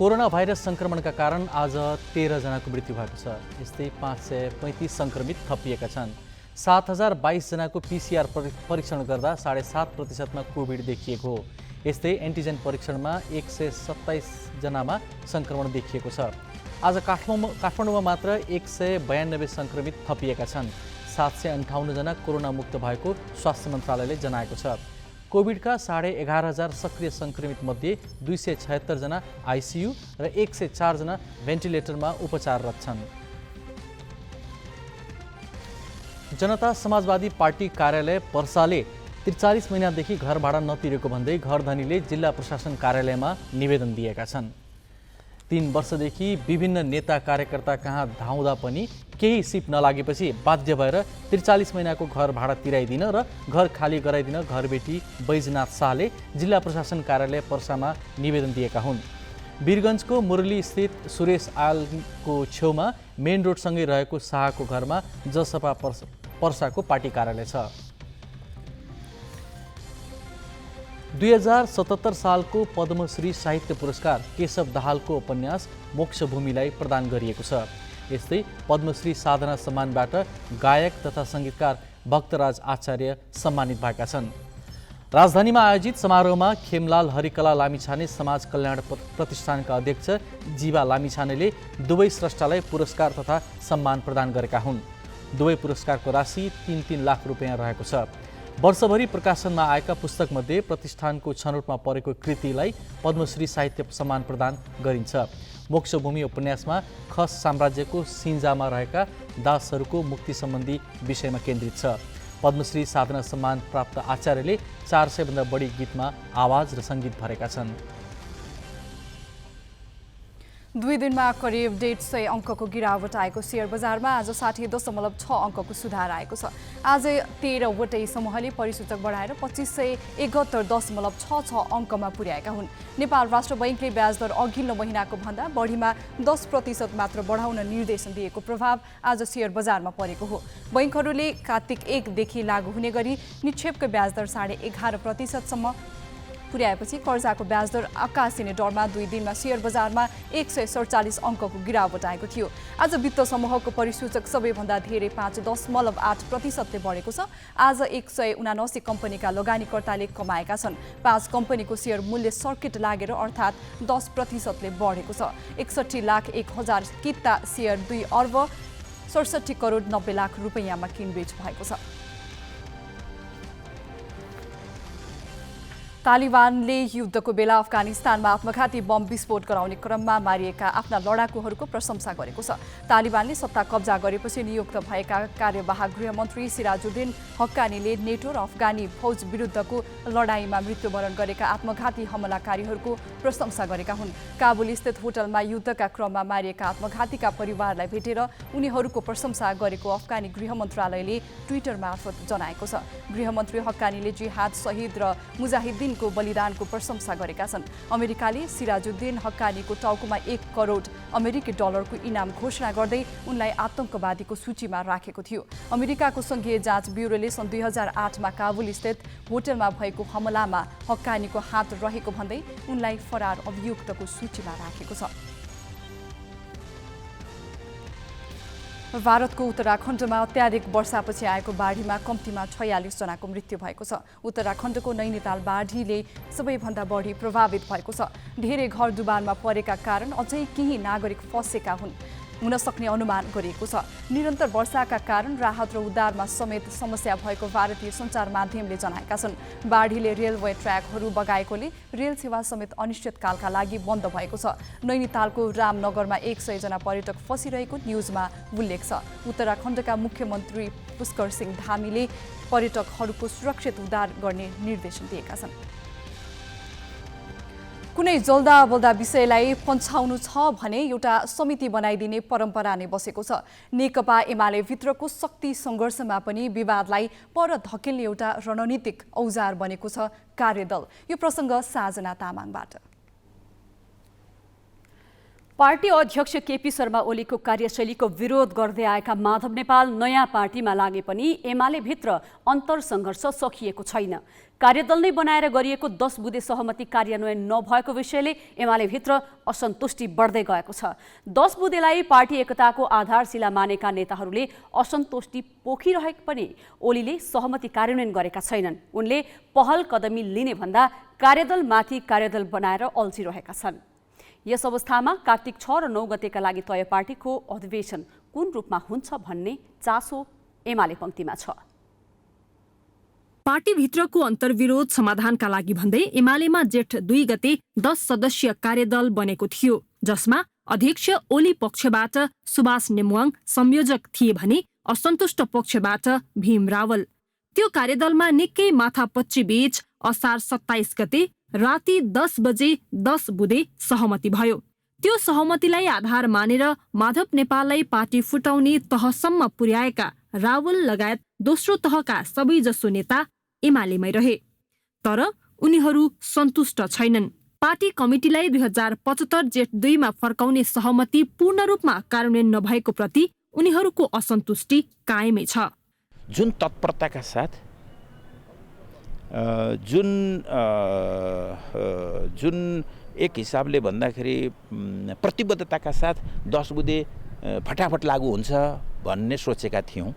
कोरोना भाइरस संक्रमणका कारण आज 13 जनाको मृत्यु भएको छ। यस्तै 535 संक्रमित थपिएका छन्। 7022 जनाको PCR परीक्षण गर्दा 7.5% कोभिड देखिएको हो। यस्तै एन्टिजेन परीक्षणमा 127 जनामा संक्रमण देखिएको छ। आज काठमाडौँमा मात्र 192 संक्रमित थपिएका छन्। 758 जना कोरोना मुक्त भएको स्वास्थ्य मन्त्रालयले जनाएको छ। कोभिडका 11,500 सक्रिय संक्रमित मध्ये 276 जना आइसियु र 104 जना भेन्टिलेटरमा उपचाररत छन्। जनता समाजवादी पार्टी कार्यालय पर्साले 43 महिनादेखि घर भाडा नतिरेको भन्दै घरधनीले जिल्ला प्रशासन कार्यालयमा निवेदन दिएका छन्। 3 वर्षदेखि विभिन्न नेता कार्यकर्ता कहाँ धाउँदा पनि केही सिप नलागेपछि बाध्य भएर 43 महिनाको घर भाडा तिराइदिन र घर खाली गराइदिन घरबेटी बैजनाथ शाहले जिल्ला प्रशासन कार्यालय पर्सामा निवेदन दिएका हुन्। वीरगञ्जको मुरली स्थित सुरेश आयलको छेउमा मेन रोडसँगै रहेको शाहको घरमा जसपा पर्साको पार्टी कार्यालय छ। 2077 सालको पद्मश्री साहित्य पुरस्कार केशव दाहालको उपन्यास मोक्षभूमिलाई प्रदान गरिएको छ। यस्तै पद्मश्री साधना सम्मानबाट गायक तथा सङ्गीतकार भक्तराज आचार्य सम्मानित भएका छन्। राजधानीमा आयोजित समारोहमा खेमलाल हरिकला लामिछाने समाज कल्याण प्रतिष्ठानका अध्यक्ष जीवा लामिछानेले दुवै स्रष्टालाई पुरस्कार तथा सम्मान प्रदान गरेका हुन्। दुवै पुरस्कारको राशि 3-3 लाख रुपियाँ रहेको छ। वर्षभरि प्रकाशनमा आएका पुस्तकमध्ये प्रतिष्ठानको छनौटमा परेको कृतिलाई पद्मश्री साहित्य सम्मान प्रदान गरिन्छ। मोक्षभूमि उपन्यासमा खस साम्राज्यको सिन्जामा रहेका दासहरूको मुक्ति सम्बन्धी विषयमा केन्द्रित छ। पद्मश्री साधना सम्मान प्राप्त आचार्यले 400 भन्दा बढी गीतमा आवाज र सङ्गीत भरेका छन्। 2 दिनमा करिब 150 अङ्कको गिरावट आएको शेयर बजारमा आज 60.6 अङ्कको सुधार आएको छ। आज 13 वटै समूहले परिसूचक बढाएर 2571.66 अङ्कमा पुर्याएका हुन्। नेपाल राष्ट्र बैङ्कले ब्याज दर अघिल्लो महिनाको भन्दा बढीमा 10% मात्र बढाउन निर्देशन दिएको प्रभाव आज शेयर बजारमा परेको हो। बैङ्कहरूले कार्तिक 1 देखि लागू हुने गरी निक्षेपको ब्याज दर 11.5% सम्म पुर्याएपछि कर्जाको ब्याज दर आकाशिने डरमा 2 दिनमा शेयर बजारमा 147 अङ्कको गिरावट आएको थियो। आज वित्त समूहको परिसूचक सबैभन्दा धेरै 5.8%ले बढेको छ। आज 179 कम्पनीका लगानीकर्ताले कमाएका छन्। 5 कम्पनीको शेयर मूल्य सर्किट लागेर अर्थात् 10%ले बढेको छ। 61,01,000 किता शेयर 2 अर्ब 67 करोड 90 लाख रुपैयाँमा किनबेच भएको छ। तालिबानले युद्धको बेला अफगानिस्तानमा आत्मघाती बम विस्फोट गराउने क्रममा मारिएका आफ्ना लडाकुहरूको प्रशंसा गरेको छ। तालिबानले सत्ता कब्जा गरेपछि नियुक्त भएका कार्यवाहक गृहमन्त्री सिराजुद्दिन हक्कानीले नेटो र अफगानी फौज विरुद्धको लडाईँमा मृत्युवरण गरेका आत्मघाती हमलाकारीहरूको प्रशंसा गरेका हुन्। काबुल स्थित होटलमा युद्धका क्रममा मारिएका आत्मघातीका परिवारलाई भेटेर उनीहरूको प्रशंसा गरेको अफगानी गृह मन्त्रालयले ट्विटर मार्फत जनाएको छ। गृहमन्त्री हक्कानीले जिहाद शहीद र मुजाहिद्दिन को बलिदानको प्रशंसा गरेका छन्। अमेरिकाले सिराजुद्दिन हक्कानीको टाउकोमा 1 करोड अमेरिकी डलरको इनाम घोषणा गर्दै उनलाई आतंकवादीको सूचीमा राखेको थियो। अमेरिकाको संघीय जाँच ब्युरोले सन् 2008 मा काबुल स्थित होटलमा भएको हमलामा हक्कानीको हात रहेको भन्दै उनलाई फरार अभियुक्तको सूचीमा राखेको छ। भारतको उत्तराखण्डमा अत्याधिक वर्षापछि आएको बाढीमा कम्तीमा 46 जनाको मृत्यु भएको छ। उत्तराखण्डको नैनीताल बाढीले सबैभन्दा बढी प्रभावित भएको छ। धेरै घर दुबारमा परेका कारण अझै केही नागरिक फँसेका हुन सक्ने अनुमान गरिएको छ। निरन्तर वर्षाका कारण राहत र उद्धारमा समेत समस्या भएको भारतीय सञ्चार माध्यमले जनाएका छन्। बाढीले रेलवे ट्र्याकहरू बगाएकोले रेल सेवा समेत अनिश्चितकालका लागि बन्द भएको छ। नैनीतालको रामनगरमा 100 जना पर्यटक फँसिरहेको न्युजमा उल्लेख छ। उत्तराखण्डका मुख्यमन्त्री पुष्कर सिंह धामीले पर्यटकहरूको सुरक्षित उद्धार गर्ने निर्देशन दिएका छन्। कुनै जल्दा बल्दा विषयलाई पन्छाउनु छ भने एउटा समिति बनाइदिने परम्परा नै बसेको छ। नेकपा एमाले भित्रको शक्ति सङ्घर्षमा पनि विवादलाई पर धकेल्ने एउटा रणनीतिक औजार बनेको छ कार्यदल। यो प्रसङ्ग साजना तामाङबाट। पार्टी अध्यक्ष केपी शर्मा ओलीको कार्यशैलीको विरोध गर्दै आएका माधव नेपाल नयाँ पार्टीमा लागे पनि एमाले भित्र अन्तरसङ्घर्ष सकिएको छैन। कार्यदल नै बनाएर गरिएको 10 बुँदे सहमति कार्यान्वयन नभएको विषयले एमाले भित्र असन्तुष्टि बढ्दै गएको छ। 10 बुँदेलाई पार्टी एकताको आधारशिला मानेका नेताहरूले असन्तुष्टि पोखिरहेको पनि ओलीले सहमति कार्यान्वयन गरेका छैनन्। उनले पहल कदमी लिने भन्दा कार्यदलमाथि कार्यदल बनाएर अल्झिरहेका छन्। यस अवस्थामा कार्तिक 6 र 9 गतेका लागि तय पार्टीको अधिवेशन कुन रूपमा हुन्छ भन्ने चासो एमाले पंक्तिमा छ। पार्टीभित्रको अन्तर्विरोध समाधानका लागि भन्दै एमालेमा जेठ 2 गते 10 सदस्यीय कार्यदल बनेको थियो, जसमा अध्यक्ष ओली पक्षबाट सुभाष नेमुवाङ संयोजक थिए भने असन्तुष्ट पक्षबाट भीम रावल। त्यो कार्यदलमा निकै माथापच्ची बीच असार 27 गते राति 10 बजे 10 बुँदे सहमति भयो। त्यो सहमतिलाई आधार मानेर माधव नेपाललाई पार्टी फुटाउने तहसम्म पुर्याएका रावल लगायत दोस्रो तहका सबैजसो नेता एमालेमै रहे, तर उनीहरू सन्तुष्ट छैनन्। पार्टी कमिटीलाई 2075 जेठ 2 मा फर्काउने सहमति पूर्ण रूपमा कार्यान्वयन नभएको प्रति उनीहरूको असन्तुष्टि कायमै छ। जुन तत्परताका साथ जुन एक हिसाबले भन्दाखेरि प्रतिबद्धताका साथ 10 बुँदे फटाफट लागू हुन्छ भन्ने सोचेका थियौँ,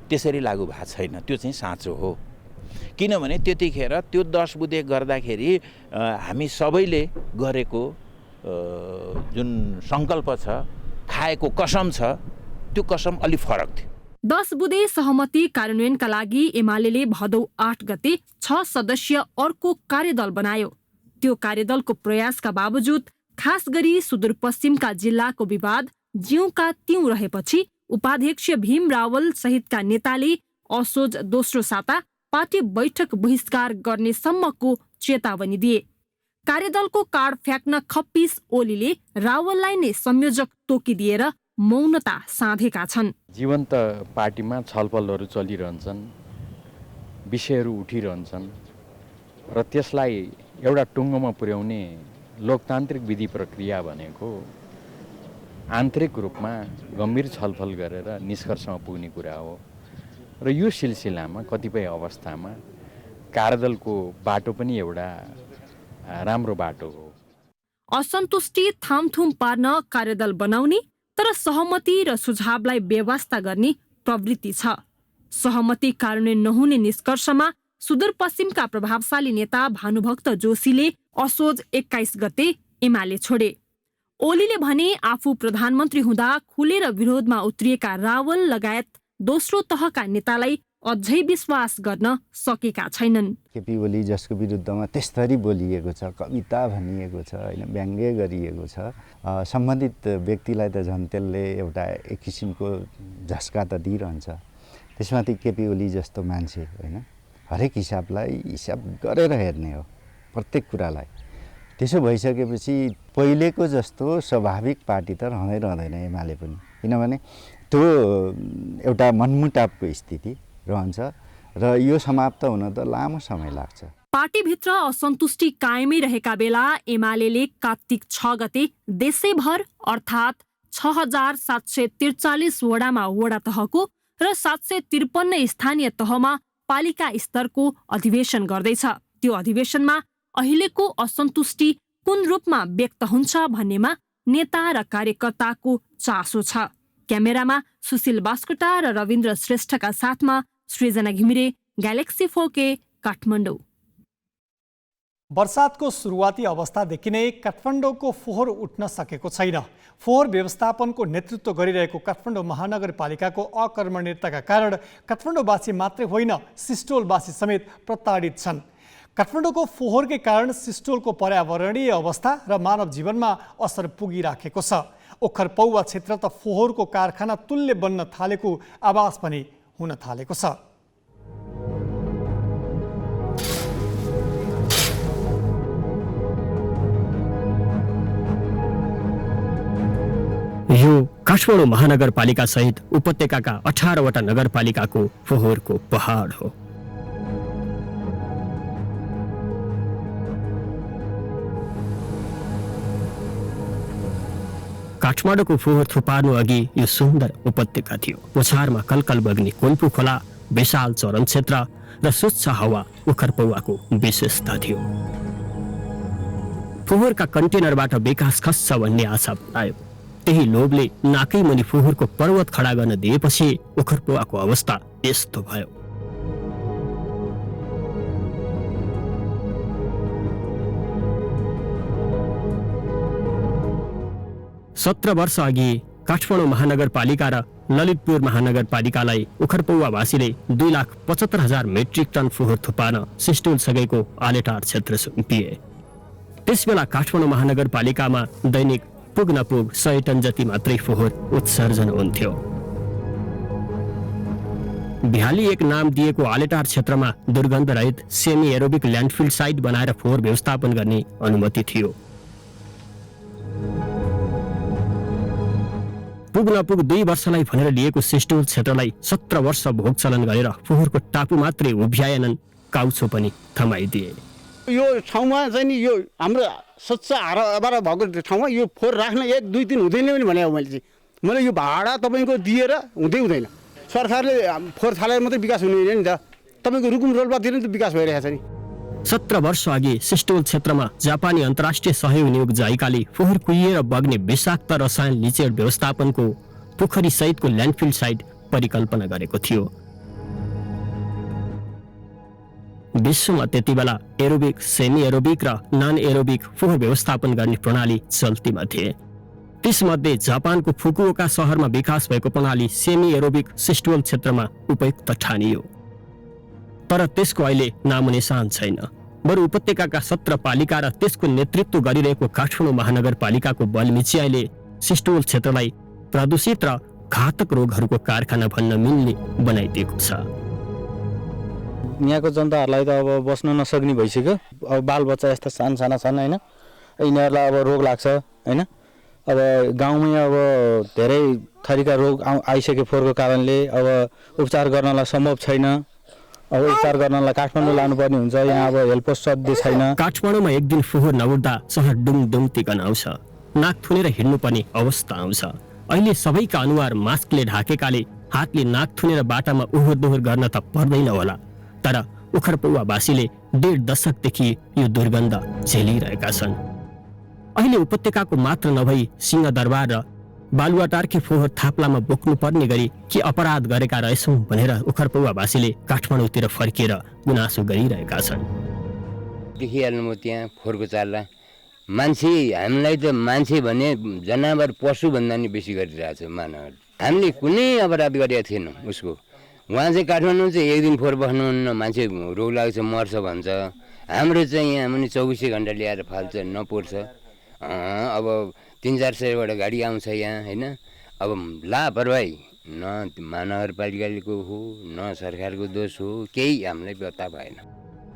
त्यसरी लागू भएको छैन। त्यो चाहिँ साँचो हो, किनभने त्यतिखेर त्यो 10 बुँदे गर्दाखेरि हामी सबैले गरेको जुन सङ्कल्प छ, खाएको कसम छ, त्यो कसम अलि फरक थियो। 10 बुँदे सहमति कार्यान्वयनका लागि एमालेले भदौ 8 गते 6 सदस्यीय अर्को कार्यदल बनायो। त्यो कार्यदलको प्रयासका बावजुद खास गरी सुदूरपश्चिमका जिल्लाको विवाद ज्यूका त्यों रहेपछि उपाध्यक्ष भीम रावल सहितका नेताले असोज दोस्रो साता पार्टी बैठक बहिष्कार गर्ने सम्मको चेतावनी दिए। कार्यदलको कार्ड फ्याँक्न खप्पिस ओलीले रावललाई नै संयोजक तोकिदिएर मौनता साधेका छन्। जीवन्त पार्टीमा छलफलहरू चलिरहन्छन्, विषयहरू उठिरहन्छन् र त्यसलाई एउटा टुङ्गोमा पुर्याउने लोकतान्त्रिक विधि प्रक्रिया भनेको आन्तरिक रूपमा गम्भीर छलफल गरेर निष्कर्षमा पुग्ने कुरा हो र यो सिलसिलामा कतिपय अवस्थामा कार्यदलको बाटो पनि एउटा राम्रो बाटो हो। असन्तुष्टि थामथुम पार्न कार्यदल बनाउने तर सहमति र सुझावलाई व्यवस्था गर्ने प्रवृत्ति छ। सहमति कार्यान्वयन नहुने निष्कर्षमा सुदूरपश्चिमका प्रभावशाली नेता भानुभक्त जोशीले असोज 21 गते एमाले छोडे। ओलीले भने आफू प्रधानमन्त्री हुँदा खुलेर विरोधमा उत्रिएका रावल लगायत दोस्रो तहका नेतालाई अझै विश्वास गर्न सकेका छैनन्। केपी ओली जसको विरुद्धमा त्यसरी बोलिएको छ, कविता भनिएको छ, होइन, व्यङ्ग्य गरिएको छ, सम्बन्धित व्यक्तिलाई त झन् त्यसले एउटा एक किसिमको झस्का त दिइरहन्छ। त्यसमाथि केपी ओली जस्तो मान्छे होइन, हरेक हिसाबलाई हिसाब गरेर हेर्ने हो प्रत्येक कुरालाई। त्यसो भइसकेपछि पहिलेको जस्तो स्वाभाविक पार्टी त रहँदैन एमाले पनि, किनभने त्यो एउटा मनमुटावको स्थिति रहन्छ र यो समाप्त हुन त लामो समय लाग्छ। पार्टीभित्र असन्तुष्टि कायमै रहेका बेला एमालेले कार्तिक 6 गते देशैभर अर्थात् 6743 वडामा वडा तहको र 753 स्थानीय तहमा पालिका स्तरको अधिवेशन गर्दैछ। त्यो अधिवेशनमा अहिलेको असन्तुष्टि कुन रूपमा व्यक्त हुन्छ भन्नेमा नेता र कार्यकर्ताको चासो छ। क्यामेरामा सुशील बास्कोटा र रविन्द्र श्रेष्ठका साथमा सृजना घिमिरे, ग्यालेक्सी 4K, काठमाडौँ। वर्षातको सुरुवाती अवस्थादेखि नै काठमाडौँको फोहोर उठ्न सकेको छैन। फोहोर व्यवस्थापनको नेतृत्व गरिरहेको काठमाडौँ महानगरपालिकाको अकर्मण्यताका कारण काठमाडौँवासी मात्रै होइन, सिस्टोलवासी समेत प्रताडित छन्। काठमाडौँको फोहोरकै कारण सिस्टोलको पर्यावरणीय अवस्था र मानव जीवनमा असर पुगिराखेको छ। ओखर पौवा क्षेत्र त फोहोरको कारखाना तुल्य बन्न थालेको आभास पनि हुन थालेको छ। यो काठमाडौँ महानगरपालिका सहित उपत्यकाका 18वटा नगरपालिकाको फोहोरको पहाड हो। काठमाडौँको फोहोर थुपार्नु अघि यो सुन्दर उपत्यका थियो। पुछारमा कलकल बग्ने कोल्पु खोला, विशाल चरण क्षेत्र र स्वच्छ हावा उखरपौवाको विशेषता थियो। फोहोरका कन्टेनरबाट विकास खस्छ भन्ने आशा बनायो। त्यही लोभले नाकै मुनि फोहोरको पर्वत खडा गर्न दिएपछि उखरपौवाको अवस्था यस्तो भयो। सत्र वर्ष अघि काठमाडौँ महानगरपालिका र ललितपुर महानगरपालिकालाई उखरपौवावासीले 2,75,000 मेट्रिक टन फोहोर थुपार्न सिस्टोल सगैको आलेटार क्षेत्र सुम्पिए। त्यसबेला काठमाडौँ महानगरपालिकामा दैनिक पुग नपुग 100 टन जति मात्रै फोहोर उत्सर्जन हुन्थ्यो। भ्याली एक नाम दिएको आलेटार क्षेत्रमा दुर्गन्ध रहित सेमी एरोबिक ल्यान्डफिल साइट बनाएर फोहोर व्यवस्थापन गर्ने अनुमति थियो। पुग नपुग 2 वर्षलाई भनेर लिएको सिस्टोल क्षेत्रलाई 17 वर्ष भोग चलन गरेर फोहोरको टापु मात्रै उभ्याएनन्, काउछो पनि थमाइदिए। यो ठाउँमा चाहिँ नि यो हाम्रो स्वच्छ हाराबार भएको ठाउँमा यो फोहोर राख्न 1, 2, 3 हुँदैन पनि भने मैले यो भाडा तपाईँको दिएर हुँदैन। सरकारले फोहोर थालेर मात्रै विकास हुने होइन नि त, तपाईँको रुकुम रोल्पातिर नि त विकास भइरहेको छ नि। 17 वर्ष अघि सिस्टोल क्षेत्रमा जापानी अन्तर्राष्ट्रिय सहयोग नियोग जाइकाले फोहोर कुहिएर बग्ने विषाक्त रसायन लिचेड व्यवस्थापनको पोखरी सहितको ल्यान्डफिल साइट परिकल्पना गरेको थियो। विश्वमा त्यति बेला एरोबिक, सेमी एरोबिक र नन एरोबिक फोहोर व्यवस्थापन गर्ने प्रणाली चल्तीमा थिए। त्यसमध्ये जापानको फुकुओका शहरमा विकास भएको प्रणाली सेमी एरोबिक सिस्टोल क्षेत्रमा उपयुक्त ठानियो। तर त्यसको अहिले नामोनिशान छैन। बरु उपत्यकाका 17 पालिका र त्यसको नेतृत्व गरिरहेको काठमाडौँ महानगरपालिकाको बलमिचियाले सिस्टोल क्षेत्रलाई प्रदूषित र घातक रोगहरूको कारखाना भन्न मिल्ने बनाइदिएको छ। यहाँको जनताहरूलाई त अब बस्न नसक्ने भइसक्यो। अब बालबच्चा यस्ता साना छन् होइन, यिनीहरूलाई अब रोग लाग्छ होइन। अब गाउँमै अब धेरै थरीका रोग आइसके फोहोरको कारणले अब उपचार गर्नलाई सम्भव छैन। अब उपचार गर्नलाई काठमाडौँ लानुपर्ने हुन्छ। यहाँ अब हेल्प पोस्ट सधैँ छैन। काठमाडौँमा एक दिन फोहोर नउड्दा सहर डुङडुङतिकन आउँछ, नाक थुनेर हिँड्नुपर्ने अवस्था आउँछ। अहिले सबैका अनुहार मास्कले ढाकेकाले हातले नाक थुनेर बाटामा उहोर दोहोर गर्न त पर्दैन होला, तर उखरपौवावासीले 1.5 दशकदेखि यो दुर्गन्ध झेलिरहेका छन्। अहिले उपत्यकाको मात्र नभई सिंहदरबार र बालुवाटारकै फोहोर थाप्लामा बोक्नुपर्ने गरी के अपराध गरेका रहेछौँ भनेर उखरपौवावासीले काठमाडौँतिर फर्किएर गुनासो गरिरहेका छन्। देखिहाल्नु म त्यहाँ फोहोरको चाल्ला मान्छे, हामीलाई त मान्छे भने जनावर पशु भन्दा नि बेसी गरिरहेछ मानव। हामीले कुनै अपराध गरेका थिएनौँ उसको। उहाँ चाहिँ काठमाडौँ चाहिँ एक दिन फोहोर बस्नुहुन्न, मान्छे रोग लाग्छ मर्छ भन्छ। हाम्रो चाहिँ यहाँ पनि 24 घन्टा ल्याएर फाल्छ, नपोर्छ। अब 300-400 गाडी आउँछ यहाँ होइन। अब लापरवाही न महानगरपालिकाको हो न सरकारको दोष हो, केही हामीलाई पत्ता भएन।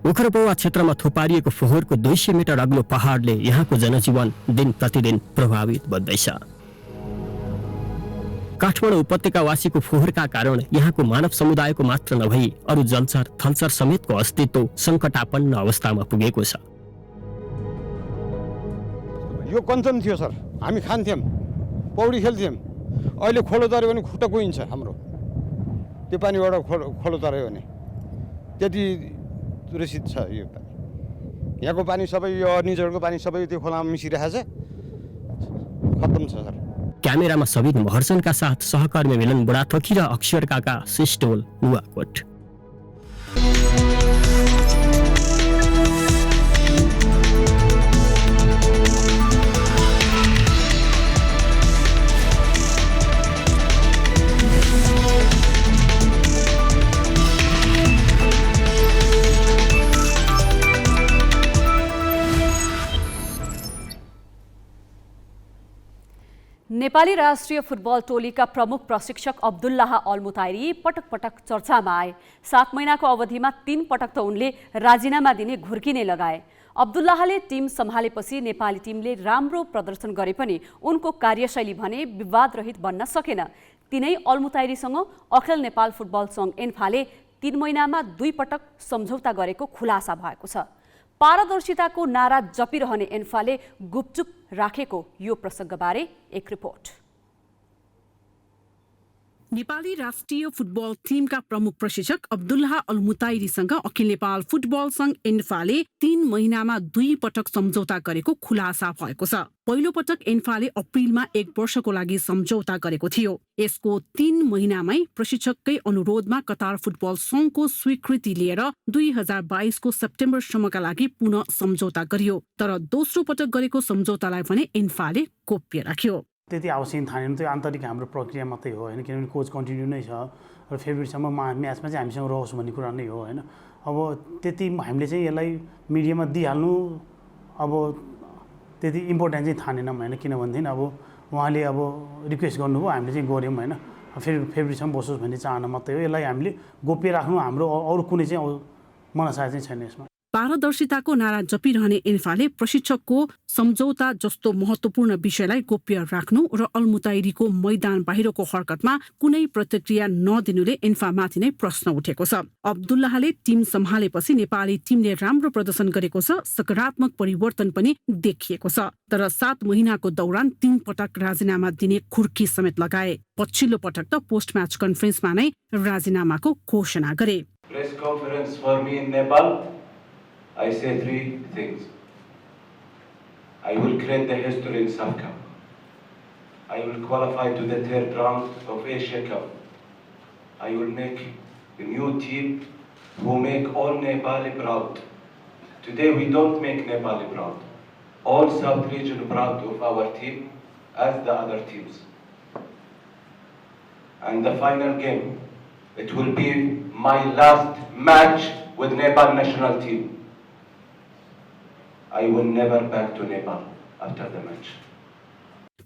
उखरपौवा क्षेत्रमा थुपारिएको फोहोरको 200 मिटर अग्लो पहाडले यहाँको जनजीवन दिन प्रतिदिन प्रभावित बन्दैछ। काठमाडौँ उपत्यकावासीको फोहोरका कारण यहाँको मानव समुदायको मात्र नभई अरू जलचर थलचर समेतको अस्तित्व सङ्कटापन्न अवस्थामा पुगेको छ। यो कञ्चन थियो सर, हामी खान्थ्यौँ, पौडी खेल्थ्यौँ। अहिले खोलो तर्यो भने खुट्टा कुहिन्छ हाम्रो। त्यो पानीबाट खोलो तर्यो भने त्यति दूषित छ यो पानी। यहाँको पानी सबै यो निजोडको पानी सबै त्यो खोलामा मिसिरहेको छ, खत्तम छ सर। क्यामेरामा सबिन महर्जनका साथ सहकर्मी मिलन बुढाथोकी र अक्षर काका, सिस्टोल, नुवाकोट। नेपाली राष्ट्रिय फुटबल टोलीका प्रमुख प्रशिक्षक अब्दुल्लाह अल मुताइरी पटक पटक चर्चामा आए। 7 महिनाको अवधिमा 3 पटक त उनले राजीनामा दिने घुर्की नै लगाए। अब्दुल्लाहले टिम सम्हालेपछि नेपाली टिमले राम्रो प्रदर्शन गरे पनि उनको कार्यशैली भने विवादरहित बन्न सकेन। तिनै अल्मुताइरीसँग अखिल नेपाल फुटबल सङ्घ एन्फाले 3 महिनामा 2 पटक सम्झौता गरेको खुलासा भएको छ। पारदर्शिताको नारा जपिरहने एन्फाले गुपचुप राखेको यो प्रसङ्गबारे एक रिपोर्ट। नेपाली राष्ट्रिय फुटबल टिमका प्रमुख प्रशिक्षक अब्दुल्लाह अल्मुताइरीसँग अखिल नेपाल फुटबल सङ्घ एन्फाले 3 महिनामा 2 पटक सम्झौता गरेको खुलासा भएको छ। पहिलो पटक एन्फाले अप्रिलमा 1 वर्षको लागि सम्झौता गरेको थियो। यसको 3 महिनामै प्रशिक्षककै अनुरोधमा कतार फुटबल सङ्घको स्वीकृति लिएर 2022 को सेप्टेम्बरसम्मका लागि पुनः सम्झौता गरियो। तर दोस्रो पटक गरेको सम्झौतालाई भने एन्फाले गोप्य राख्यो। त्यति आवश्यक थालेन, त्यो आन्तरिक हाम्रो प्रक्रिया मात्रै हो होइन, किनभने कोच कन्टिन्यू नै छ र फेब्रुअरीसम्म म्याचमा चाहिँ हामीसँग रहोस् भन्ने कुरा नै हो होइन। अब त्यति हामीले चाहिँ यसलाई मिडियामा दिइहाल्नु अब त्यति इम्पोर्टेन्ट चाहिँ ठानेनौँ होइन, किनभनेदेखि अब उहाँले अब रिक्वेस्ट गर्नुभयो, हामीले चाहिँ गऱ्यौँ होइन। फेब्रुअरीसम्म बसोस् भन्ने चाहना मात्रै हो। यसलाई हामीले गोप्य राख्नु हाम्रो अरू कुनै चाहिँ मनसाय चाहिँ छैन यसमा। पारदर्शिताको नारा जपिरहने एन्फाले प्रशिक्षकको सम्झौता जस्तो महत्त्वपूर्ण विषयलाई गोप्य राख्नु र अल्मुताइरीको मैदान बाहिरको हरकतमा कुनै प्रतिक्रिया नदिनुले एन्फामाथि नै प्रश्न उठेको छ। अब्दुल्लाहले टिम सम्हालेपछि नेपाली टिमले राम्रो प्रदर्शन गरेको छ, सकारात्मक परिवर्तन पनि देखिएको छ। तर 7 महिनाको दौरान 3 पटक राजीनामा दिने खुर्की समेत लगाए। पछिल्लो पटक त पोस्ट म्याच कन्फरेन्समा नै राजीनामाको घोषणा गरे। Press conference for me in Nepal I say 3 things. I will create the history in SAF Cup. I will qualify to the 3rd round of Asia Cup. I will make a new team who make all Nepali proud. Today we don't make Nepali proud. All South region proud of our team as the other teams. And the final game, it will be my last match with Nepal national team. I will never back to Nepal after the match.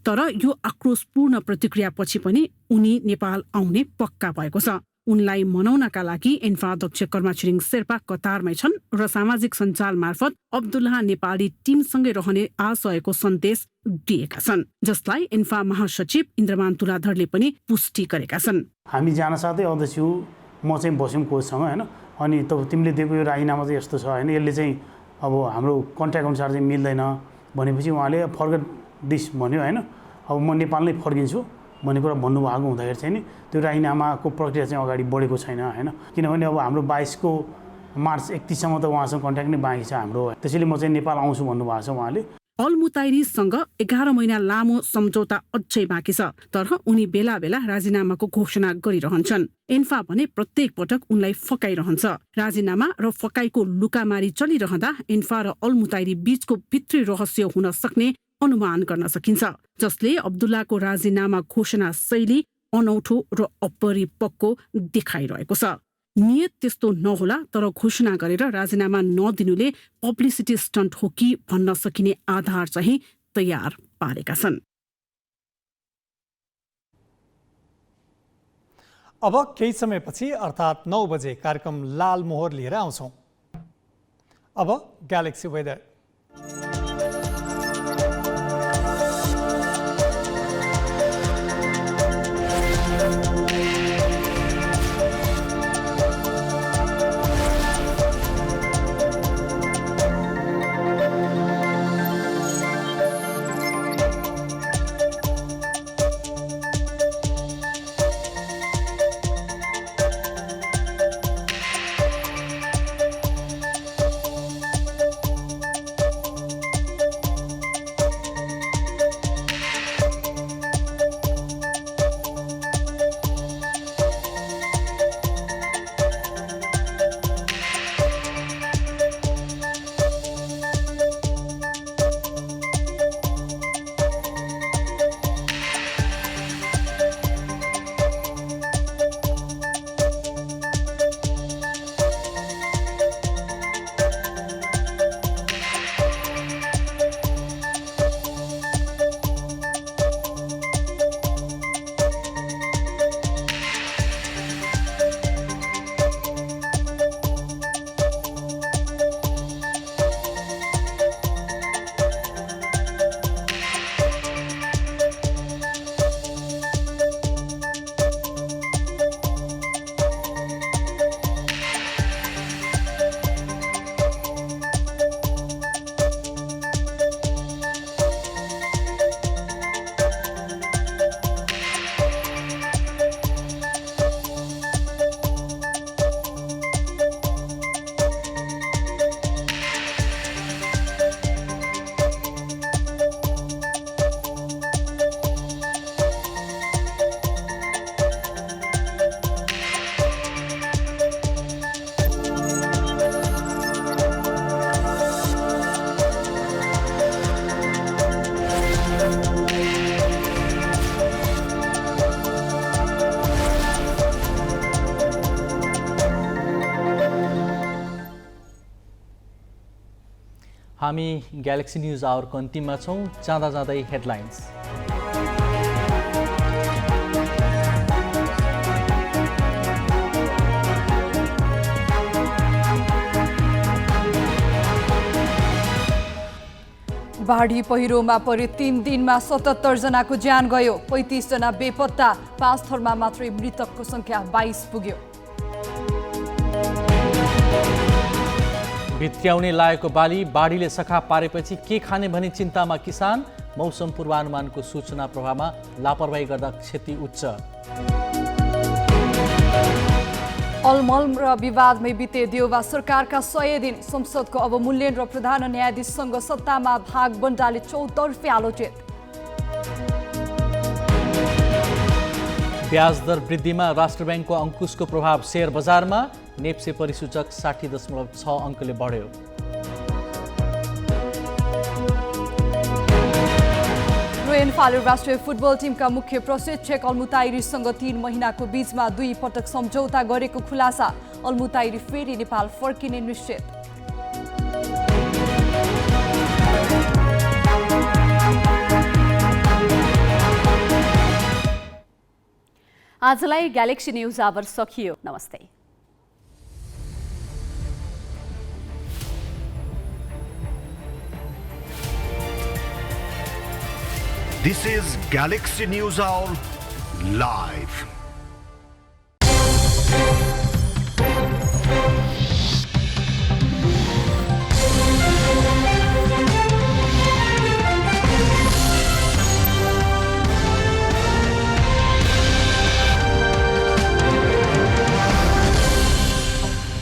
तर यो आक्रोशपूर्ण प्रतिक्रियापछि पनि उनी नेपाल आउने पक्का भएको छ। उनलाई मनाउनका लागि एन्फा अध्यक्ष कर्मा छिरिङ शेर्पा कतारमै छन् र सामाजिक सञ्जाल मार्फत अब्दुल्लाह नेपाली टिमसँगै रहने आशयको सन्देश दिएका छन्, जसलाई एन्फा महासचिव इन्द्रमान तुलाधरले पनि पुष्टि गरेका छन्। हामी जान साथै अध्यक्ष म चाहिँ बस्यौँ कोचसँग होइन, अनि तिमीले दिएको यो राजीनामा चाहिँ यस्तो छ होइन, यसले चाहिँ अब हाम्रो कन्ट्याक्ट अनुसार चाहिँ मिल्दैन भनेपछि उहाँले फर्गेट दिस भन्यो होइन। अब म नेपाल नै फर्किन्छु भन्ने कुरा भन्नुभएको हुँदाखेरि चाहिँ नि त्यो राजीनामाको प्रक्रिया चाहिँ अगाडि बढेको छैन होइन, किनभने अब हाम्रो 22 को मार्च 31सम्म त उहाँसँग कन्ट्याक्ट नै बाँकी छ हाम्रो। त्यसैले म चाहिँ नेपाल आउँछु भन्नुभएको छ उहाँले। अल्मुताइरीसँग 11 महिना लामो सम्झौता अझै बाँकी छ, तर उनी बेला बेला राजीनामाको घोषणा गरिरहन्छन्। एन्फा भने प्रत्येक पटक उनलाई फकाइरहन्छ। राजीनामा र फकाइको लुकामारी चलिरहँदा एन्फा र अल्मुताइरी बीचको भित्री रहस्य हुन सक्ने अनुमान गर्न सकिन्छ, जसले अब्दुल्लाको राजीनामा घोषणा शैली अनौठो र अपरिपक्व देखाइरहेको छ। नियत त्यस्तो नहोला, तर घोषणा गरेर राजीनामा नदिनुले पब्लिसिटी स्टन्ट हो कि भन्न सकिने आधार चाहिँ तयार पारेका छन्। अब केही समयपछि अर्थात् 9 बजे कार्यक्रम लाल मोहर लिएर आउँछौँ। अब ग्यालेक्सी वेदर। हामी ग्यालेक्सी न्युज आवरको अन्तिममा छौँ। जाँदा जाँदै हेडलाइन्स। बाढी पहिरोमा परे 3 दिनमा 77 जनाको ज्यान गयो, 35 जना बेपत्ता। 5 थरमा मात्रै मृतकको संख्या 22 पुग्यो। भित्र्याउने लागेको बाली बाढीले सखा पारेपछि के खाने भनी चिन्तामा किसान। मौसम पूर्वानुमानको सूचना प्रभावमा लापरवाही गर्दा क्षति उच्च। अलमल र विवादमै बिते देउवा सरकारका 100 दिन। संसदको अवमूल्यन र प्रधान न्यायाधीशसँग सत्तामा भागबण्डाले चौतर्फी आलोचित। ब्याज दर वृद्धिमा राष्ट्र ब्याङ्कको अङ्कुशको प्रभाव शेयर बजारमा। नेप्से परिसूचक 60.6 अङ्कले बढ्यो। रोयन फालर राष्ट्रिय फुटबल टिमका मुख्य प्रशिक्षक अल्मुताइरीसँग 3 महिनाको बीचमा 2 पटक सम्झौता गरेको खुलासा। अल्मुताइरी फेरि नेपाल फर्किने निश्चित। आजलाई ग्यालेक्सी न्युज आवर सकियो। नमस्ते। This is Galaxy News Hour Live.